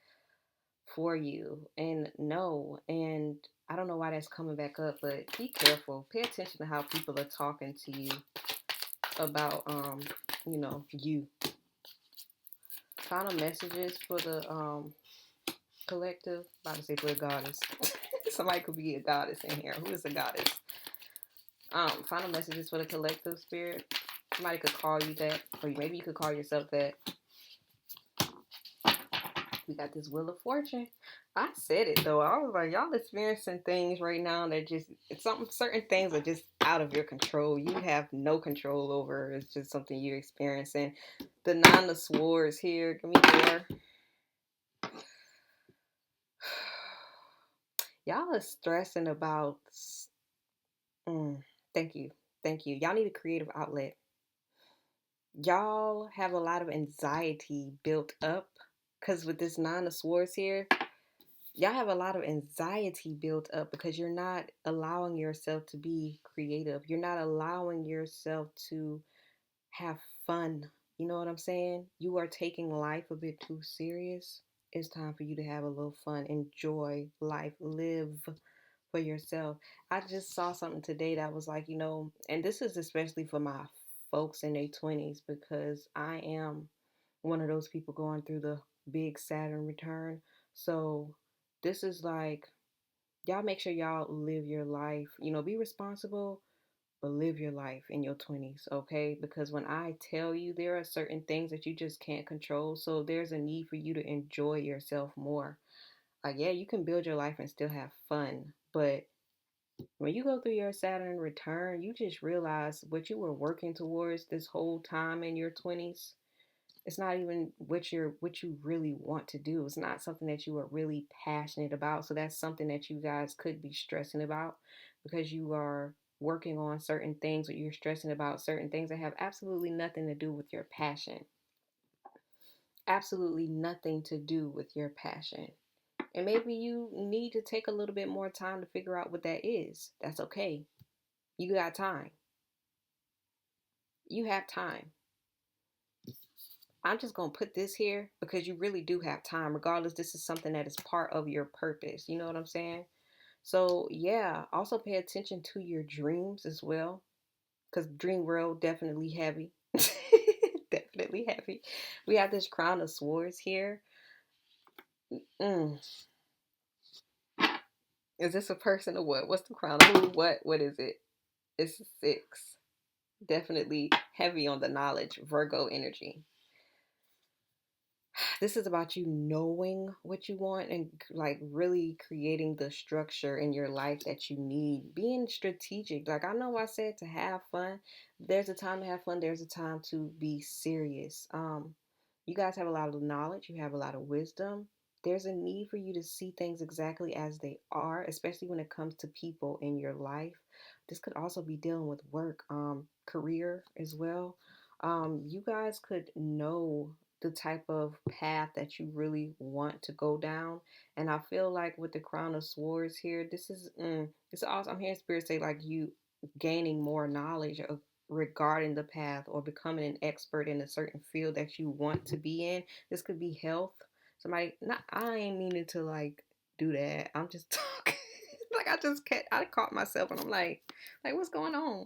for you. And no, and I don't know why that's coming back up, but be careful. Pay attention to how people are talking to you about you. Final messages for the collective. About to say for a goddess. Somebody could be a goddess in here. Who is a goddess? Final messages for the collective, spirit. Somebody could call you that, or maybe you could call yourself that. We got this Wheel of Fortune. I said it though. I was like, y'all experiencing things right now that just certain things are just out of your control. You have no control over. It's just something you're experiencing. The Nine of Swords here. Give me more. Y'all are stressing about. Thank you. Thank you. Y'all need a creative outlet. Y'all have a lot of anxiety built up because with this Nine of Swords here, y'all have a lot of anxiety built up because you're not allowing yourself to be creative. You're not allowing yourself to have fun. You know what I'm saying? You are taking life a bit too serious. It's time for you to have a little fun, enjoy life, live for yourself. I just saw something today that was like, and this is especially for my folks in their 20s because I am one of those people going through the big Saturn return. So this is like, y'all make sure y'all live your life, be responsible, but live your life in your 20s, okay? Because when I tell you there are certain things that you just can't control, so there's a need for you to enjoy yourself more. Like, yeah, you can build your life and still have fun, but when you go through your Saturn return, you just realize what you were working towards this whole time in your 20s. It's not even what you really want to do. It's not something that you are really passionate about. So that's something that you guys could be stressing about because you are working on certain things or you're stressing about certain things that have absolutely nothing to do with your passion. Absolutely nothing to do with your passion. And maybe you need to take a little bit more time to figure out what that is. That's okay. You got time. You have time. I'm just going to put this here because you really do have time. Regardless, this is something that is part of your purpose. You know what I'm saying? So, yeah, also pay attention to your dreams as well because dream world definitely heavy. Definitely heavy. We have this Crown of Swords here. Mm. Is this a person or what? What's the crown? Who? What is it? It's a 6. Definitely heavy on the knowledge, Virgo energy. This is about you knowing what you want and like really creating the structure in your life that you need. Being strategic. Like I know I said to have fun. There's a time to have fun. There's a time to be serious. You guys have a lot of knowledge. You have a lot of wisdom. There's a need for you to see things exactly as they are, especially when it comes to people in your life. This could also be dealing with work, career as well. You guys could know the type of path that you really want to go down. And I feel like with the Crown of Swords here, this is also I'm hearing spirit say like you gaining more knowledge of regarding the path or becoming an expert in a certain field that you want to be in. This could be health. Somebody not I ain't meaning to like do that. I'm just talking like I caught myself and I'm like what's going on?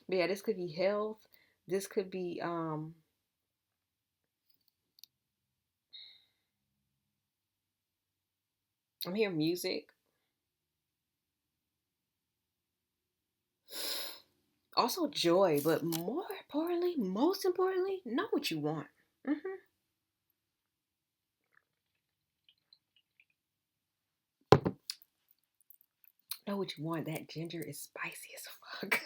But yeah, this could be health. This could be I'm hearing music. Also joy, but most importantly, know what you want. Know what you want. That ginger is spicy as fuck.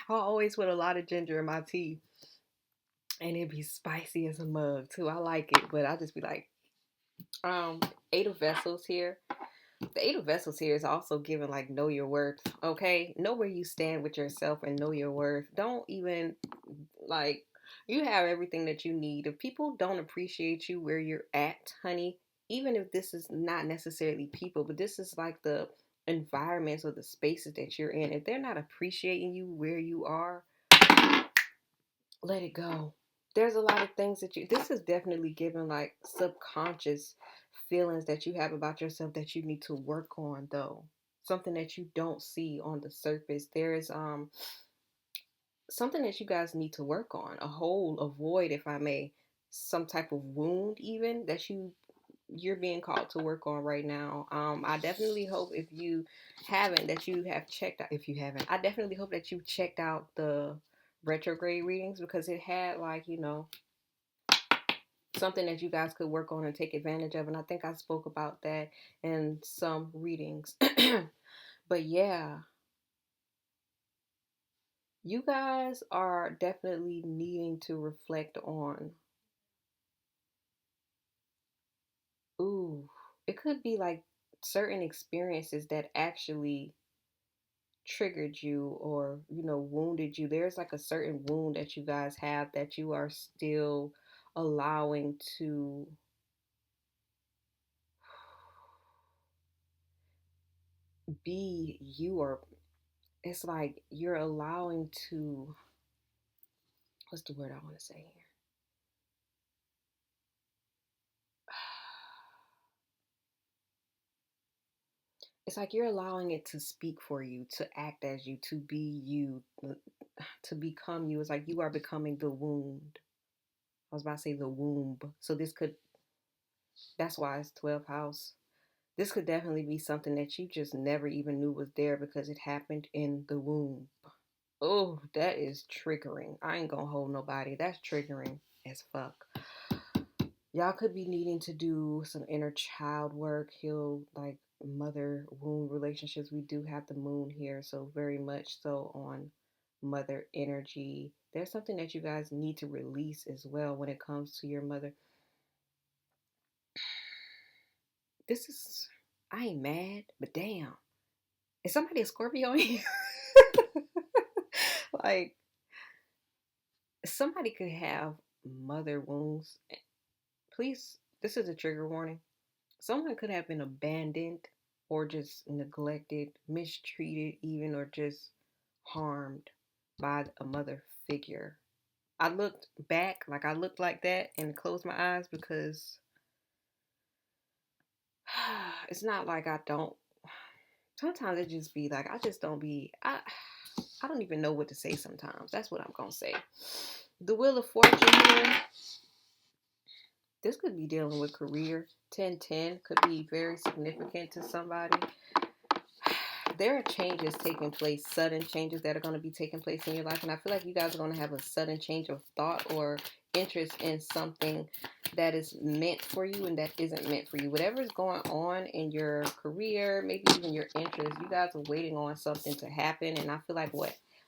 I always put a lot of ginger in my tea, and it be spicy as a mug too. I like it, but I just be like, Eight of Vessels here. The Eight of Vessels here is also given like know your worth. Okay, know where you stand with yourself and know your worth. Don't even like you have everything that you need. If people don't appreciate you where you're at, honey, even if this is not necessarily people, but this is like the environments or the spaces that you're in, if they're not appreciating you where you are, let it go. There's a lot of things that this is definitely given like subconscious feelings that you have about yourself that you need to work on though. Something that you don't see on the surface. There is something that you guys need to work on, a hole, a void, if I may, some type of wound even that you're being called to work on right now. I definitely hope if you haven't that you have checked out. If you haven't, I definitely hope that you checked out the retrograde readings because it had like something that you guys could work on and take advantage of. And I think I spoke about that in some readings. But yeah, you guys are definitely needing to reflect on. Ooh, it could be like certain experiences that actually triggered you or, wounded you. There's like a certain wound that you guys have that you are still allowing to be you, or it's like you're allowing to, what's the word I want to say here? It's like you're allowing it to speak for you, to act as you, to be you, to become you. It's like you are becoming the wound. I was about to say the womb. So that's why it's 12th house. This could definitely be something that you just never even knew was there because it happened in the womb. Oh, that is triggering. I ain't gonna hold nobody. That's triggering as fuck. Y'all could be needing to do some inner child work, heal like mother wound relationships. We do have the moon here, so very much so on mother energy. There's something that you guys need to release as well when it comes to your mother. This is, I ain't mad, but damn. Is somebody a Scorpio in here? Like, somebody could have mother wounds. Please, this is a trigger warning. Someone could have been abandoned or just neglected, mistreated, even, or just harmed by a mother figure. I looked back, like I looked like that and closed my eyes because it's not like I don't. Sometimes it just be like I just don't be. I don't even know what to say sometimes. That's what I'm gonna say. The Wheel of Fortune here. This could be dealing with career. 1010 could be very significant to somebody. There are changes taking place, sudden changes that are going to be taking place in your life. And I feel like you guys are going to have a sudden change of thought or interest in something that is meant for you and that isn't meant for you. Whatever is going on in your career, maybe even your interest, you guys are waiting on something to happen. And I feel like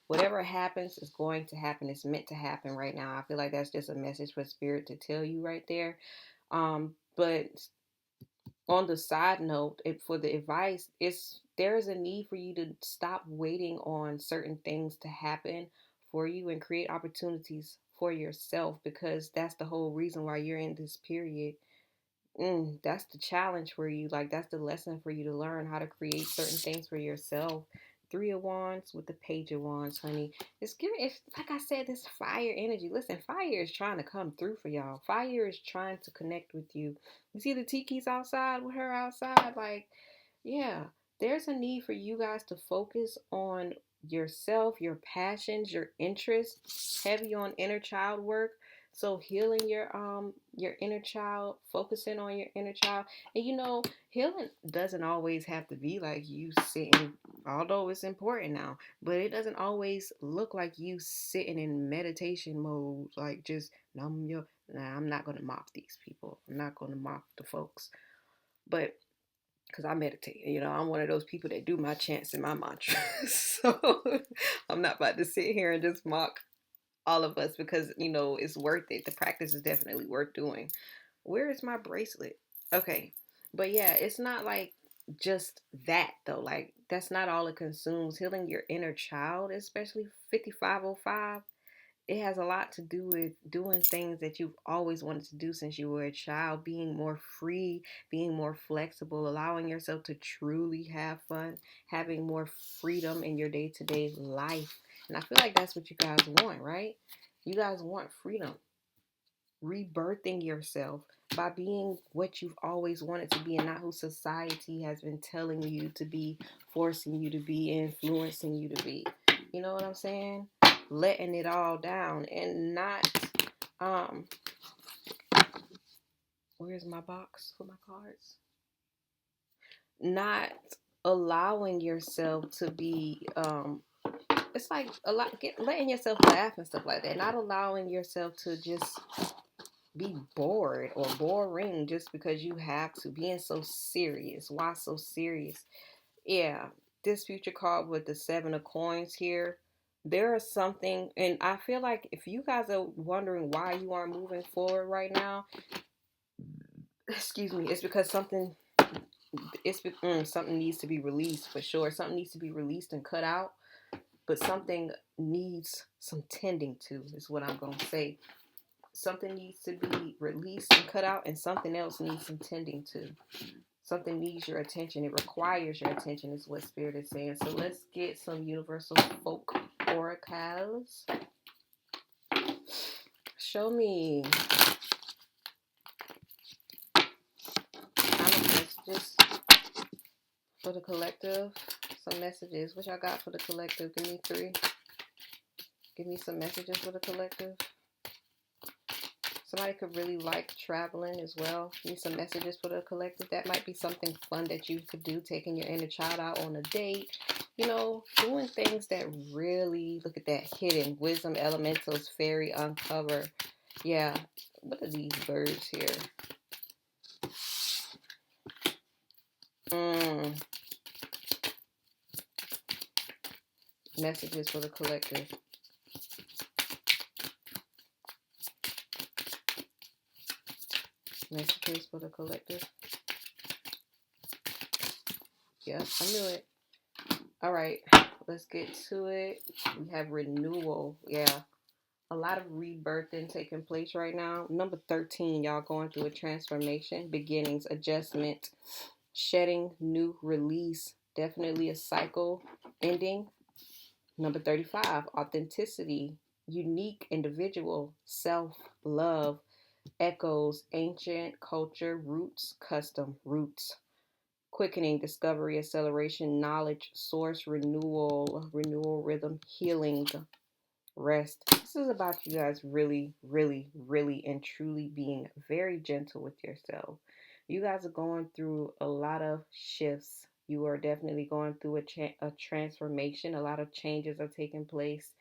whatever happens is going to happen. It's meant to happen right now. I feel like that's just a message for spirit to tell you right there. But on the side note, for the advice, there is a need for you to stop waiting on certain things to happen for you and create opportunities for yourself, because that's the whole reason why you're in this period. That's the challenge for you. Like, that's the lesson for you to learn how to create certain things for yourself. Three of Wands with the Page of Wands, honey. It's like I said, this fire energy. Listen, fire is trying to come through for y'all. Fire is trying to connect with you. You see the Tiki's outside with her outside? Like, yeah, there's a need for you guys to focus on yourself, your passions, your interests, heavy on inner child work. So healing your inner child, focusing on your inner child. And healing doesn't always have to be like you sitting Although it's important now, but it doesn't always look like you sitting in meditation mode, like just numb your. Nah, I'm not gonna mock these people. I'm not gonna mock the folks, but because I meditate, I'm one of those people that do my chants and my mantras. So I'm not about to sit here and just mock all of us because it's worth it. The practice is definitely worth doing. Where is my bracelet? Okay. But yeah, it's not like just that though. Like that's not all it consumes. Healing your inner child, especially 5505, it has a lot to do with doing things that you've always wanted to do since you were a child, being more free, being more flexible, allowing yourself to truly have fun, having more freedom in your day-to-day life. And I feel like that's what you guys want, right? You guys want freedom, rebirthing yourself by being what you've always wanted to be and not who society has been telling you to be, forcing you to be, influencing you to be. You know what I'm saying? Letting it all down and not um where's my box for my cards? Not allowing yourself to be it's like letting yourself laugh and stuff like that. Not allowing yourself to just be bored or boring just because you have to. Being so serious. Why so serious? Yeah, this future card with the 7 of coins here. There is something, and I feel like if you guys are wondering why you aren't moving forward right now, excuse me, it's because something needs to be released for sure. Something needs to be released and cut out, but something needs some tending to, is what I'm gonna say. Something needs to be released and cut out, and something else needs some tending to. Something needs your attention. It requires your attention, is what Spirit is saying. So let's get some universal folk oracles. Show me kind of messages for the collective. Some messages. What y'all got for the collective? Give me 3. Give me some messages for the collective. Somebody could really like traveling as well. Need some messages for the collective. That might be something fun that you could do, taking your inner child out on a date. Doing things that really, look at that, hidden wisdom, elementals, fairy, uncover. Yeah. What are these birds here? Messages for the collective. Messages for the collective. Yep, I knew it. All right, let's get to it. We have renewal. Yeah, a lot of rebirthing taking place right now. Number 13, y'all going through a transformation, beginnings, adjustment, shedding, new release. Definitely a cycle ending. Number 35, authenticity, unique individual, self-love, echoes, ancient culture, roots, custom, roots. Quickening, discovery, acceleration, knowledge, source, renewal, rhythm, healing, rest. This is about you guys really, really, really, and truly being very gentle with yourself. You guys are going through a lot of shifts. You are definitely going through a transformation. A lot of changes are taking place.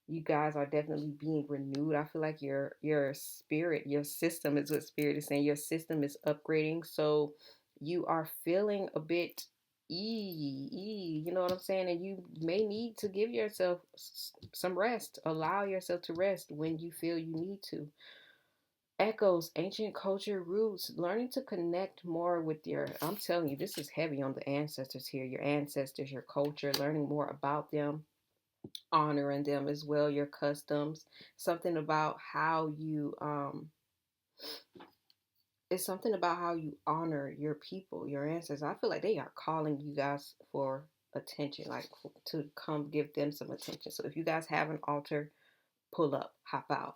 You guys are definitely being renewed. I feel like your spirit, your system is what Spirit is saying. Your system is upgrading. So you are feeling a bit you know what I'm saying? And you may need to give yourself some rest. Allow yourself to rest when you feel you need to. Echoes, ancient culture, roots, learning to connect more with I'm telling you, this is heavy on the ancestors here. Your ancestors, your culture, learning more about them, honoring them as well, your customs. Something about how you it's something about how you honor your people, your ancestors. I feel like they are calling you guys for attention, like to come give them some attention. So if you guys have an altar, pull up, hop out.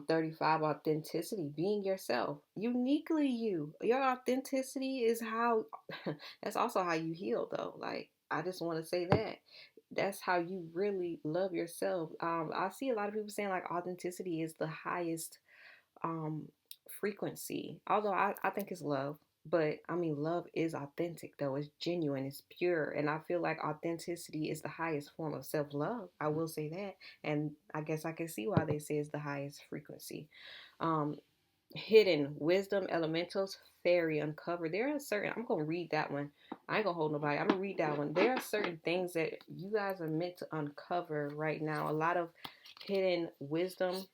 35, authenticity, being yourself, uniquely you. Your authenticity is how that's also how you heal though. Like I just want to say that's how you really love yourself. I see a lot of people saying like authenticity is the highest um frequency, although I think it's love. But I mean, love is authentic, though. It's genuine, it's pure. And I feel like authenticity is the highest form of self love. I will say that. And I guess I can see why they say it's the highest frequency. Um, Hidden wisdom, elementals, fairy uncovered. There are certain, I'm going to read that one. I ain't going to hold nobody. I'm going to read that one. There are certain things that you guys are meant to uncover right now. A lot of hidden wisdom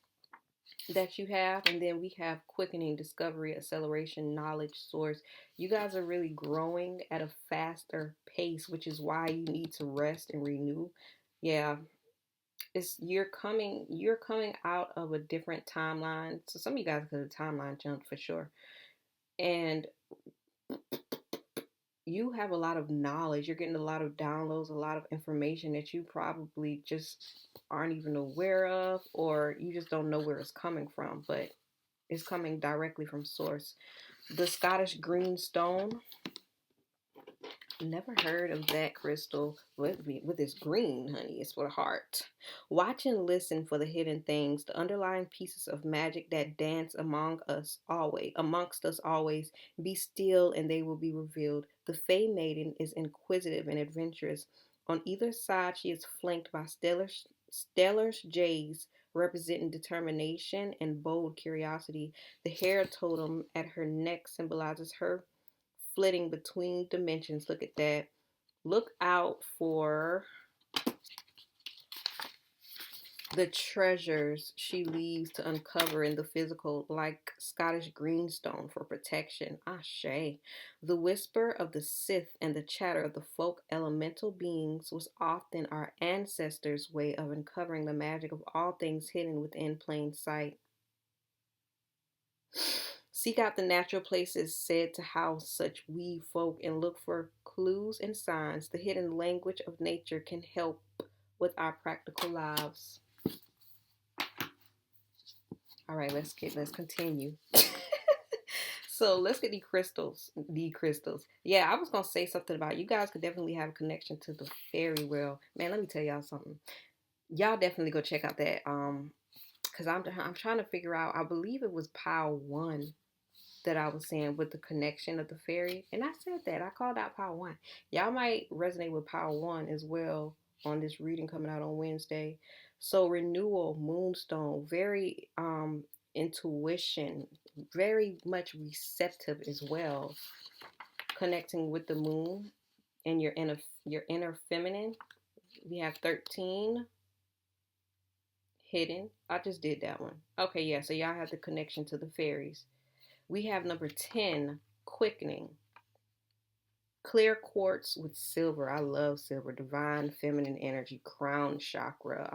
that you have, and then we have quickening, discovery, acceleration, knowledge source. You guys are really growing at a faster pace, which is why you need to rest and renew. Yeah, it's you're coming out of a different timeline. So some of you guys could have timeline jumped for sure. And you have a lot of knowledge. You're getting a lot of downloads, a lot of information that you probably just aren't even aware of, or you just don't know where it's coming from, but it's coming directly from source. The Scottish green stone. Never heard of that crystal. With its green, honey. It's for the heart. Watch and listen for the hidden things, the underlying pieces of magic that dance amongst us always. Be still, and they will be revealed. The Fey Maiden is inquisitive and adventurous. On either side, she is flanked by stellar jays, representing determination and bold curiosity. The hair totem at her neck symbolizes her flitting between dimensions. Look at that. Look out for the treasures she leaves to uncover in the physical, like Scottish greenstone for protection. Ashe. The whisper of the Sith and the chatter of the folk elemental beings was often our ancestors' way of uncovering the magic of all things hidden within plain sight. Seek out the natural places said to house such wee folk and look for clues and signs. The hidden language of nature can help with our practical lives. All right, let's continue. So let's get the crystals. The crystals. Yeah, I was gonna say something about you guys could definitely have a connection to the fairy well. Man, let me tell y'all something. Y'all definitely go check out that because I'm trying to figure out. I believe it was Pile 1 that I was saying with the connection of the fairy. And I said that. I called out Power 1. Y'all might resonate with Power 1 as well on this reading coming out on Wednesday. So renewal, moonstone, very intuition, very much receptive as well. Connecting with the moon and your inner feminine. We have 13 hidden. I just did that one. Okay, yeah, so y'all have the connection to the fairies. We have number 10, quickening. Clear quartz with silver. I love silver. Divine feminine energy, crown chakra,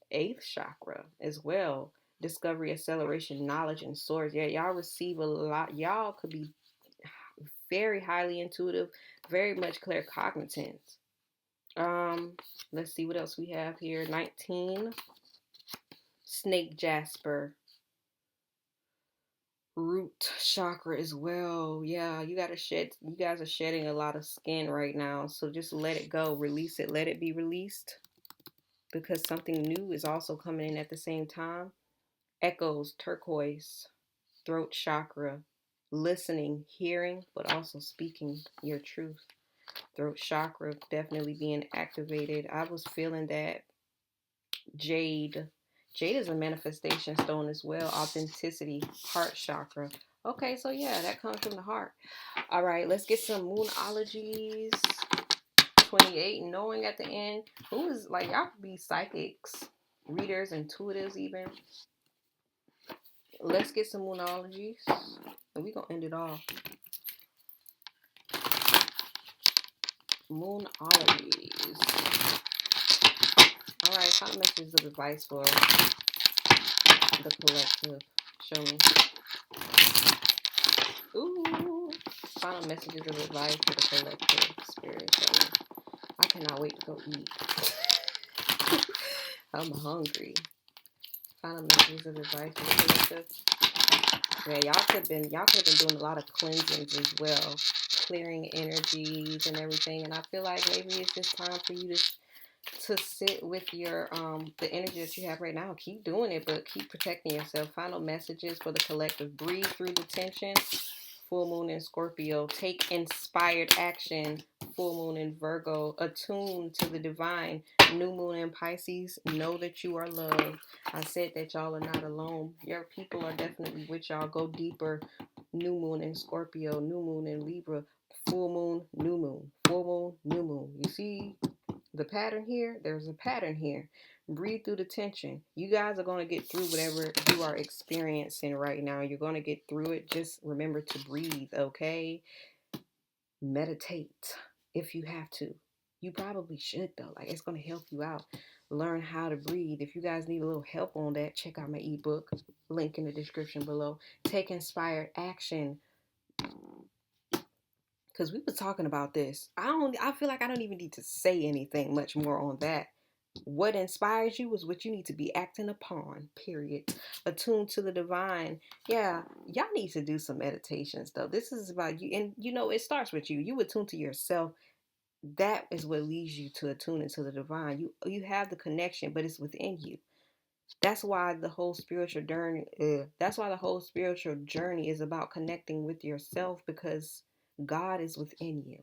eighth chakra as well. Discovery, acceleration, knowledge, and source. Yeah, y'all receive a lot. Y'all could be very highly intuitive, very much claircognizant. Let's see what else we have here. 19, snake jasper. Root chakra as well. Yeah, you guys are shedding a lot of skin right now. So just let it go. Release it. Let it be released. Because something new is also coming in at the same time. Echoes, turquoise, throat chakra. Listening, hearing, but also speaking your truth. Throat chakra definitely being activated. I was feeling that. Jade. Jade is a manifestation stone as well. Authenticity, heart chakra. Okay, so yeah, that comes from the heart. All right, let's get some moonologies. 28, knowing at the end. Who is, like, y'all could be psychics, readers, intuitives even. Let's get some moonologies. And we're going to end it off. Moonologies. All right, final messages of advice for the collective. Show me. Ooh. Final messages of advice for the collective. Spirit, show me. I cannot wait to go eat. I'm hungry. Final messages of advice for the collective. Yeah, y'all could have been doing a lot of cleansings as well. Clearing energies and everything. And I feel like maybe it's just time for you to sit with your the energy that you have right now. Keep doing it, but keep protecting yourself. Final messages for the collective. Breathe through the tension. full moon in Scorpio. Take inspired action, full moon in Virgo. Attune to the divine, new moon in Pisces. Know that you are loved. I said that y'all are not alone. Your people are definitely with y'all. Go deeper. New moon in Scorpio, new moon in Libra, full moon, new moon, full moon, new moon. You see the pattern here? There's a pattern here. Breathe through the tension. You guys are going to get through whatever you are experiencing right now. You're going to get through it. Just remember to breathe, okay? Meditate if you have to. You probably should, though. Like, it's going to help you out. Learn how to breathe. If you guys need a little help on that, check out my ebook. Link in the description below. Take inspired action. Because we were talking about this. I feel like I don't even need to say anything much more on that. What inspires you is what you need to be acting upon, period. Attuned to the divine. Yeah, y'all need to do some meditations, though. This is about you. And, it starts with you. You attune to yourself. That is what leads you to attune into the divine. You have the connection, but it's within you. That's why the whole spiritual journey. Is about connecting with yourself, because God is within you.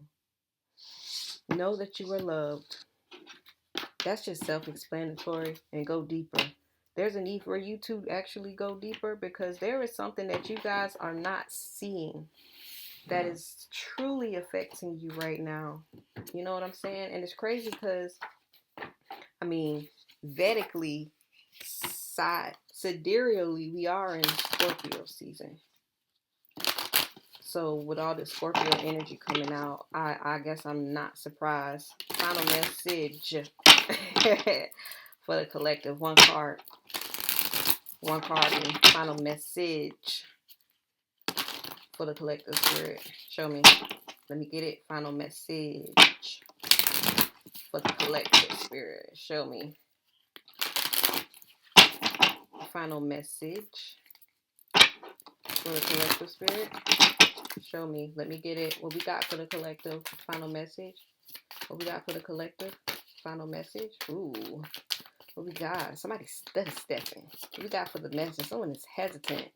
Know that you are loved. That's just self-explanatory, and go deeper. There's a need for you to actually go deeper, because there is something that you guys are not seeing that is truly affecting you right now. You know what I'm saying? And it's crazy because, Vedically, sidereally, we are in Scorpio season. So with all this Scorpio energy coming out, I guess I'm not surprised. Final message for the collective. One card and final message for the collective spirit. Show me. Let me get it. Final message for the collective spirit. Show me. Final message for the collective spirit. Show me. Let me get it. What we got for the collective? Final message. What we got for the collective? Final message. Ooh. What we got? Somebody stepping. What we got for the message? Someone is hesitant.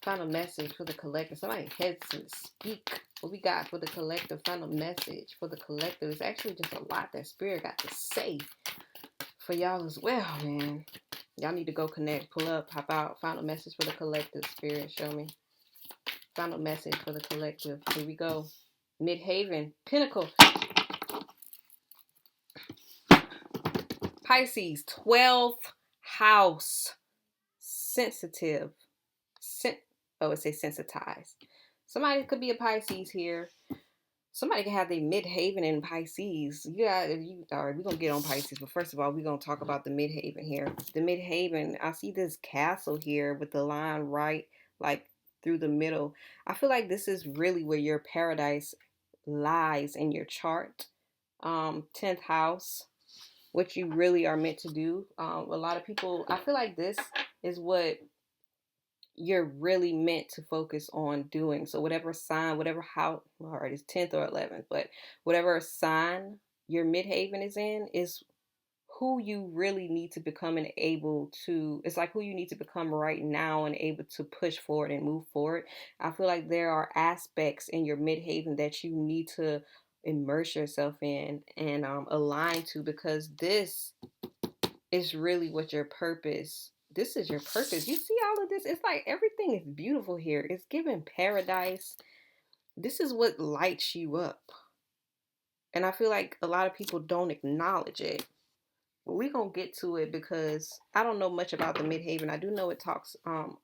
Final message for the collective. Somebody hesitant to speak. What we got for the collective? Final message for the collective. It's actually just a lot that Spirit got to say for y'all as well, man. Y'all need to go connect, pull up, hop out. Final message for the collective. Spirit, show me. Final message for the collective. Here we go. Midhaven. Pinnacle. Pisces. 12th house. Sensitive. It says sensitized. Somebody could be a Pisces here. Somebody can have their midhaven in Pisces. All right, we're going to get on Pisces. But first of all, we're going to talk about the midhaven here. The midhaven, I see this castle here with the line right, like, through the middle. I feel like this is really where your paradise lies in your chart. 10th house, what you really are meant to do. A lot of people, I feel like this is what you're really meant to focus on doing. So whatever sign, whatever house, all right, it's 10th or 11th, but whatever sign your midhaven is in is who you really need to become and able to, it's like who you need to become right now and able to push forward and move forward. I feel like there are aspects in your midhaven that you need to immerse yourself in and align to, because this is really what your purpose. This is your purpose. You see all of this? It's like everything is beautiful here. It's giving paradise. This is what lights you up. And I feel like a lot of people don't acknowledge it. But we're going to get to it because I don't know much about the midhaven. I do know it talks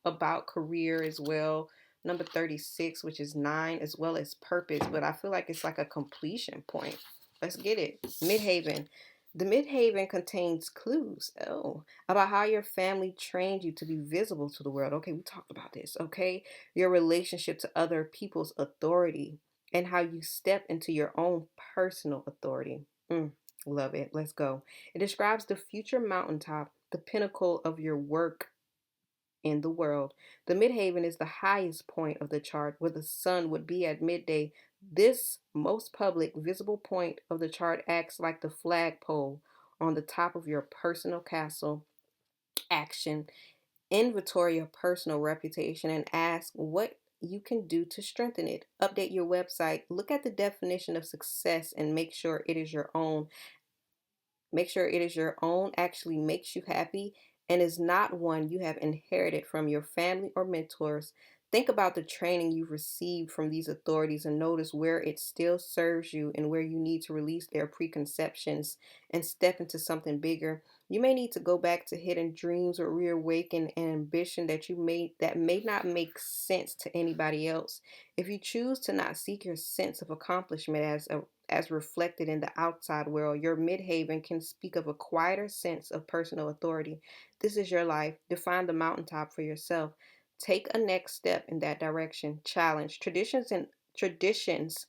about career as well. Number 36, which is 9, as well as purpose. But I feel like it's like a completion point. Let's get it. Midhaven. The midhaven contains clues, about how your family trained you to be visible to the world. Okay, we talked about this, okay? Your relationship to other people's authority and how you step into your own personal authority. Love it. Let's go. It describes the future mountaintop, the pinnacle of your work in the world. The midhaven is the highest point of the chart where the sun would be at midday. This most public visible point of the chart acts like the flagpole on the top of your personal castle. Action, inventory of personal reputation, and ask, what you can do to strengthen it. Update your website. Look at the definition of success and make sure it is your own. Make sure it is your own, actually makes you happy, and is not one you have inherited from your family or mentors. Think about the training you've received from these authorities and notice where it still serves you and where you need to release their preconceptions and step into something bigger. You may need to go back to hidden dreams or reawaken an ambition that may not make sense to anybody else. If you choose to not seek your sense of accomplishment as reflected in the outside world, your midhaven can speak of a quieter sense of personal authority. This is your life. Define the mountaintop for yourself. Take a next step in that direction. Challenge traditions,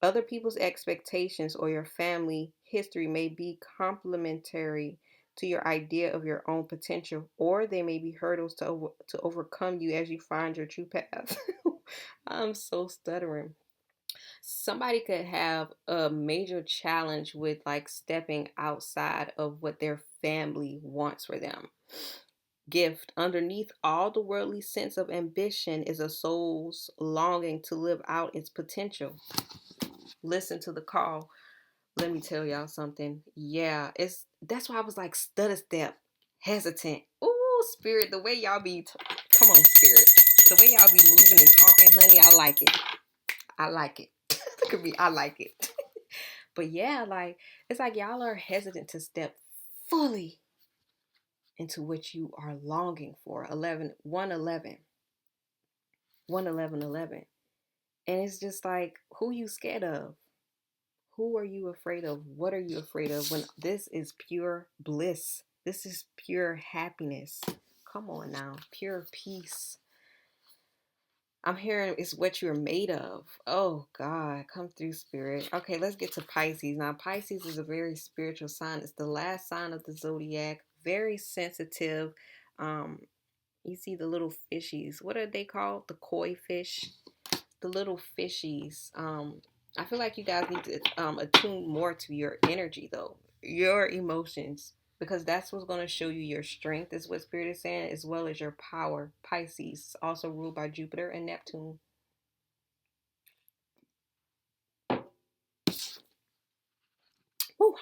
other people's expectations, or your family history may be complementary to your idea of your own potential, or they may be hurdles to overcome you as you find your true path. I'm so stuttering. Somebody could have a major challenge with like stepping outside of what their family wants for them. Gift. Underneath all the worldly sense of ambition is a soul's longing to live out its potential. Listen to the call. Let me tell y'all something. Yeah, that's why I was like stutter step, hesitant. Ooh, spirit, the way y'all be come on, spirit. The way y'all be moving and talking, honey, I like it. I like it. Look at me, I like it. But yeah, like it's like y'all are hesitant to step fully into what you are longing for. 11 111 111 And it's just like, who you scared of? Who are you afraid of? What are you afraid of when this is pure bliss? This is pure happiness. Come on now, pure peace. I'm hearing it's what you're made of. Oh God, come through, spirit. Okay, let's get to Pisces. Now, Pisces is a very spiritual sign. It's the last sign of the zodiac. Very sensitive. Um, you see the little fishies. What are they called? The koi fish. The little fishies. I feel like you guys need to attune more to your energy, though, your emotions, because that's what's going to show you your strength, is what Spirit is saying, as well as your power. Pisces, also ruled by Jupiter and Neptune. Whew.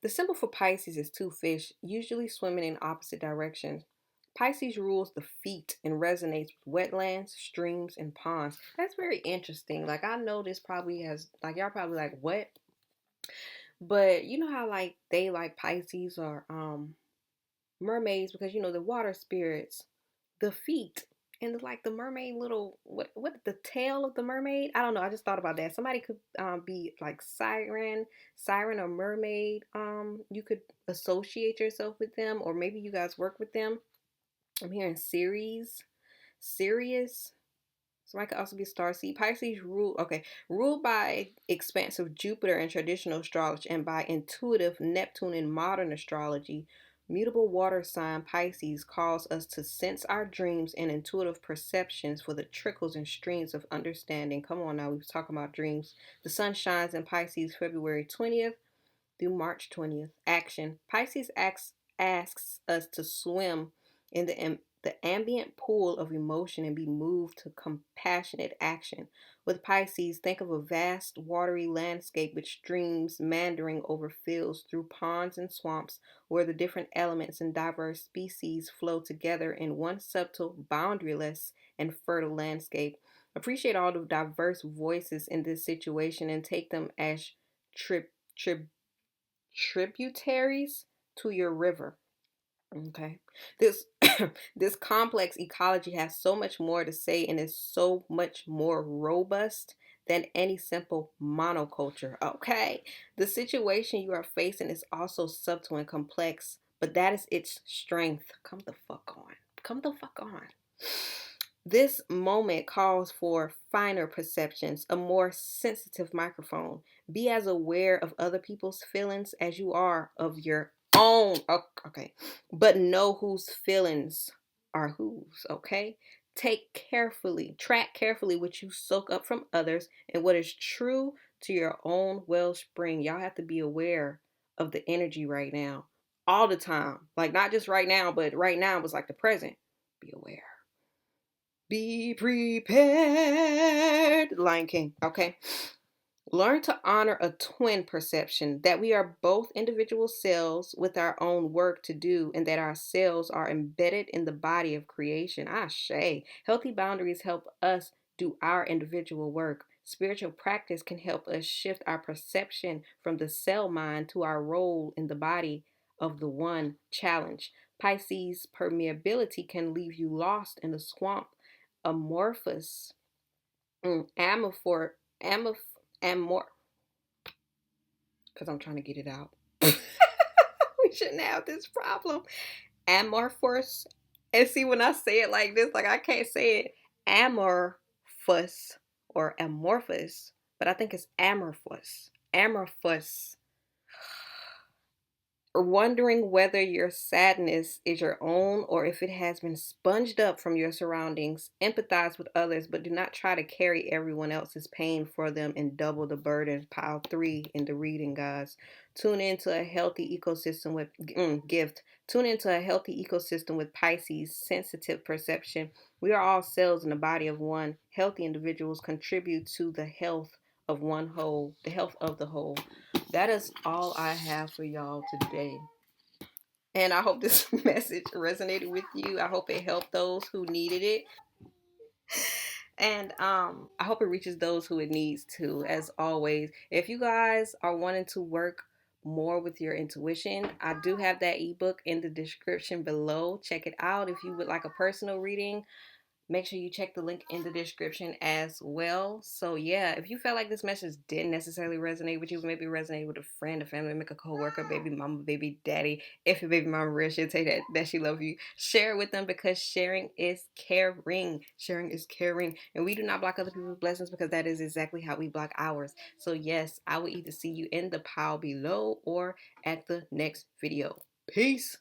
The symbol for Pisces is two fish, usually swimming in opposite directions. Pisces rules the feet and resonates with wetlands, streams, and ponds. That's very interesting. Like, I know this probably has, like, y'all probably like, what? But you know how like they like Pisces or mermaids, because you know the water spirits, the feet and like the mermaid little what the tail of the mermaid. I don't know. I just thought about that. Somebody could be like siren or mermaid. You could associate yourself with them, or maybe you guys work with them. I'm hearing Sirius. Somebody could also be starseed. Pisces ruled by expansive Jupiter in traditional astrology and by intuitive Neptune in modern astrology. Mutable water sign Pisces calls us to sense our dreams and intuitive perceptions for the trickles and streams of understanding. Come on now, we was talking about dreams. The sun shines in Pisces February 20th through March 20th. Action. Pisces asks us to swim in the ambient pool of emotion and be moved to compassionate action. With Pisces, think of a vast watery landscape with streams meandering over fields through ponds and swamps where the different elements and diverse species flow together in one subtle, boundaryless, and fertile landscape. Appreciate all the diverse voices in this situation and take them as trip trip tributaries to your river. Okay. This this complex ecology has so much more to say and is so much more robust than any simple monoculture. Okay. The situation you are facing is also subtle and complex, but that is its strength. Come the fuck on. Come the fuck on. This moment calls for finer perceptions, a more sensitive microphone. Be as aware of other people's feelings as you are of your own. Okay. But know whose feelings are whose, okay? Track carefully what you soak up from others and what is true to your own wellspring. Y'all have to be aware of the energy right now. All the time. Like, not just right now, but right now was like the present. Be aware. Be prepared. Lion King. Okay. Learn to honor a twin perception that we are both individual cells with our own work to do and that our cells are embedded in the body of creation. Ashe. Healthy boundaries help us do our individual work. Spiritual practice can help us shift our perception from the cell mind to our role in the body of the one. Challenge. Pisces permeability can leave you lost in the swamp. Amorphous. Amorphor. Amorph. Amor because I'm trying to get it out. We shouldn't have this problem. Amorphous. And see, when I say it like this, like I can't say it amorphous or amorphous, but I think it's amorphous. Amorphous. Or wondering whether your sadness is your own or if it has been sponged up from your surroundings. Empathize with others, but do not try to carry everyone else's pain for them and double the burden. Pile 3 in the reading, guys. Tune into a healthy ecosystem with gift. Tune into a healthy ecosystem with Pisces, sensitive perception. We are all cells in the body of one. Healthy individuals contribute to the health of one whole, the health of the whole. That is all I have for y'all today. And I hope this message resonated with you. I hope it helped those who needed it. And I hope it reaches those who it needs to. As always, if you guys are wanting to work more with your intuition, I do have that ebook in the description below. Check it out. If you would like a personal reading, make sure you check the link in the description as well. So yeah, if you felt like this message didn't necessarily resonate with you, maybe resonate with a friend, a family member, a coworker, baby mama, baby daddy. If your baby mama real, she'll tell you that she love you. Share it with them because sharing is caring. Sharing is caring. And we do not block other people's blessings because that is exactly how we block ours. So yes, I will either see you in the pile below or at the next video. Peace.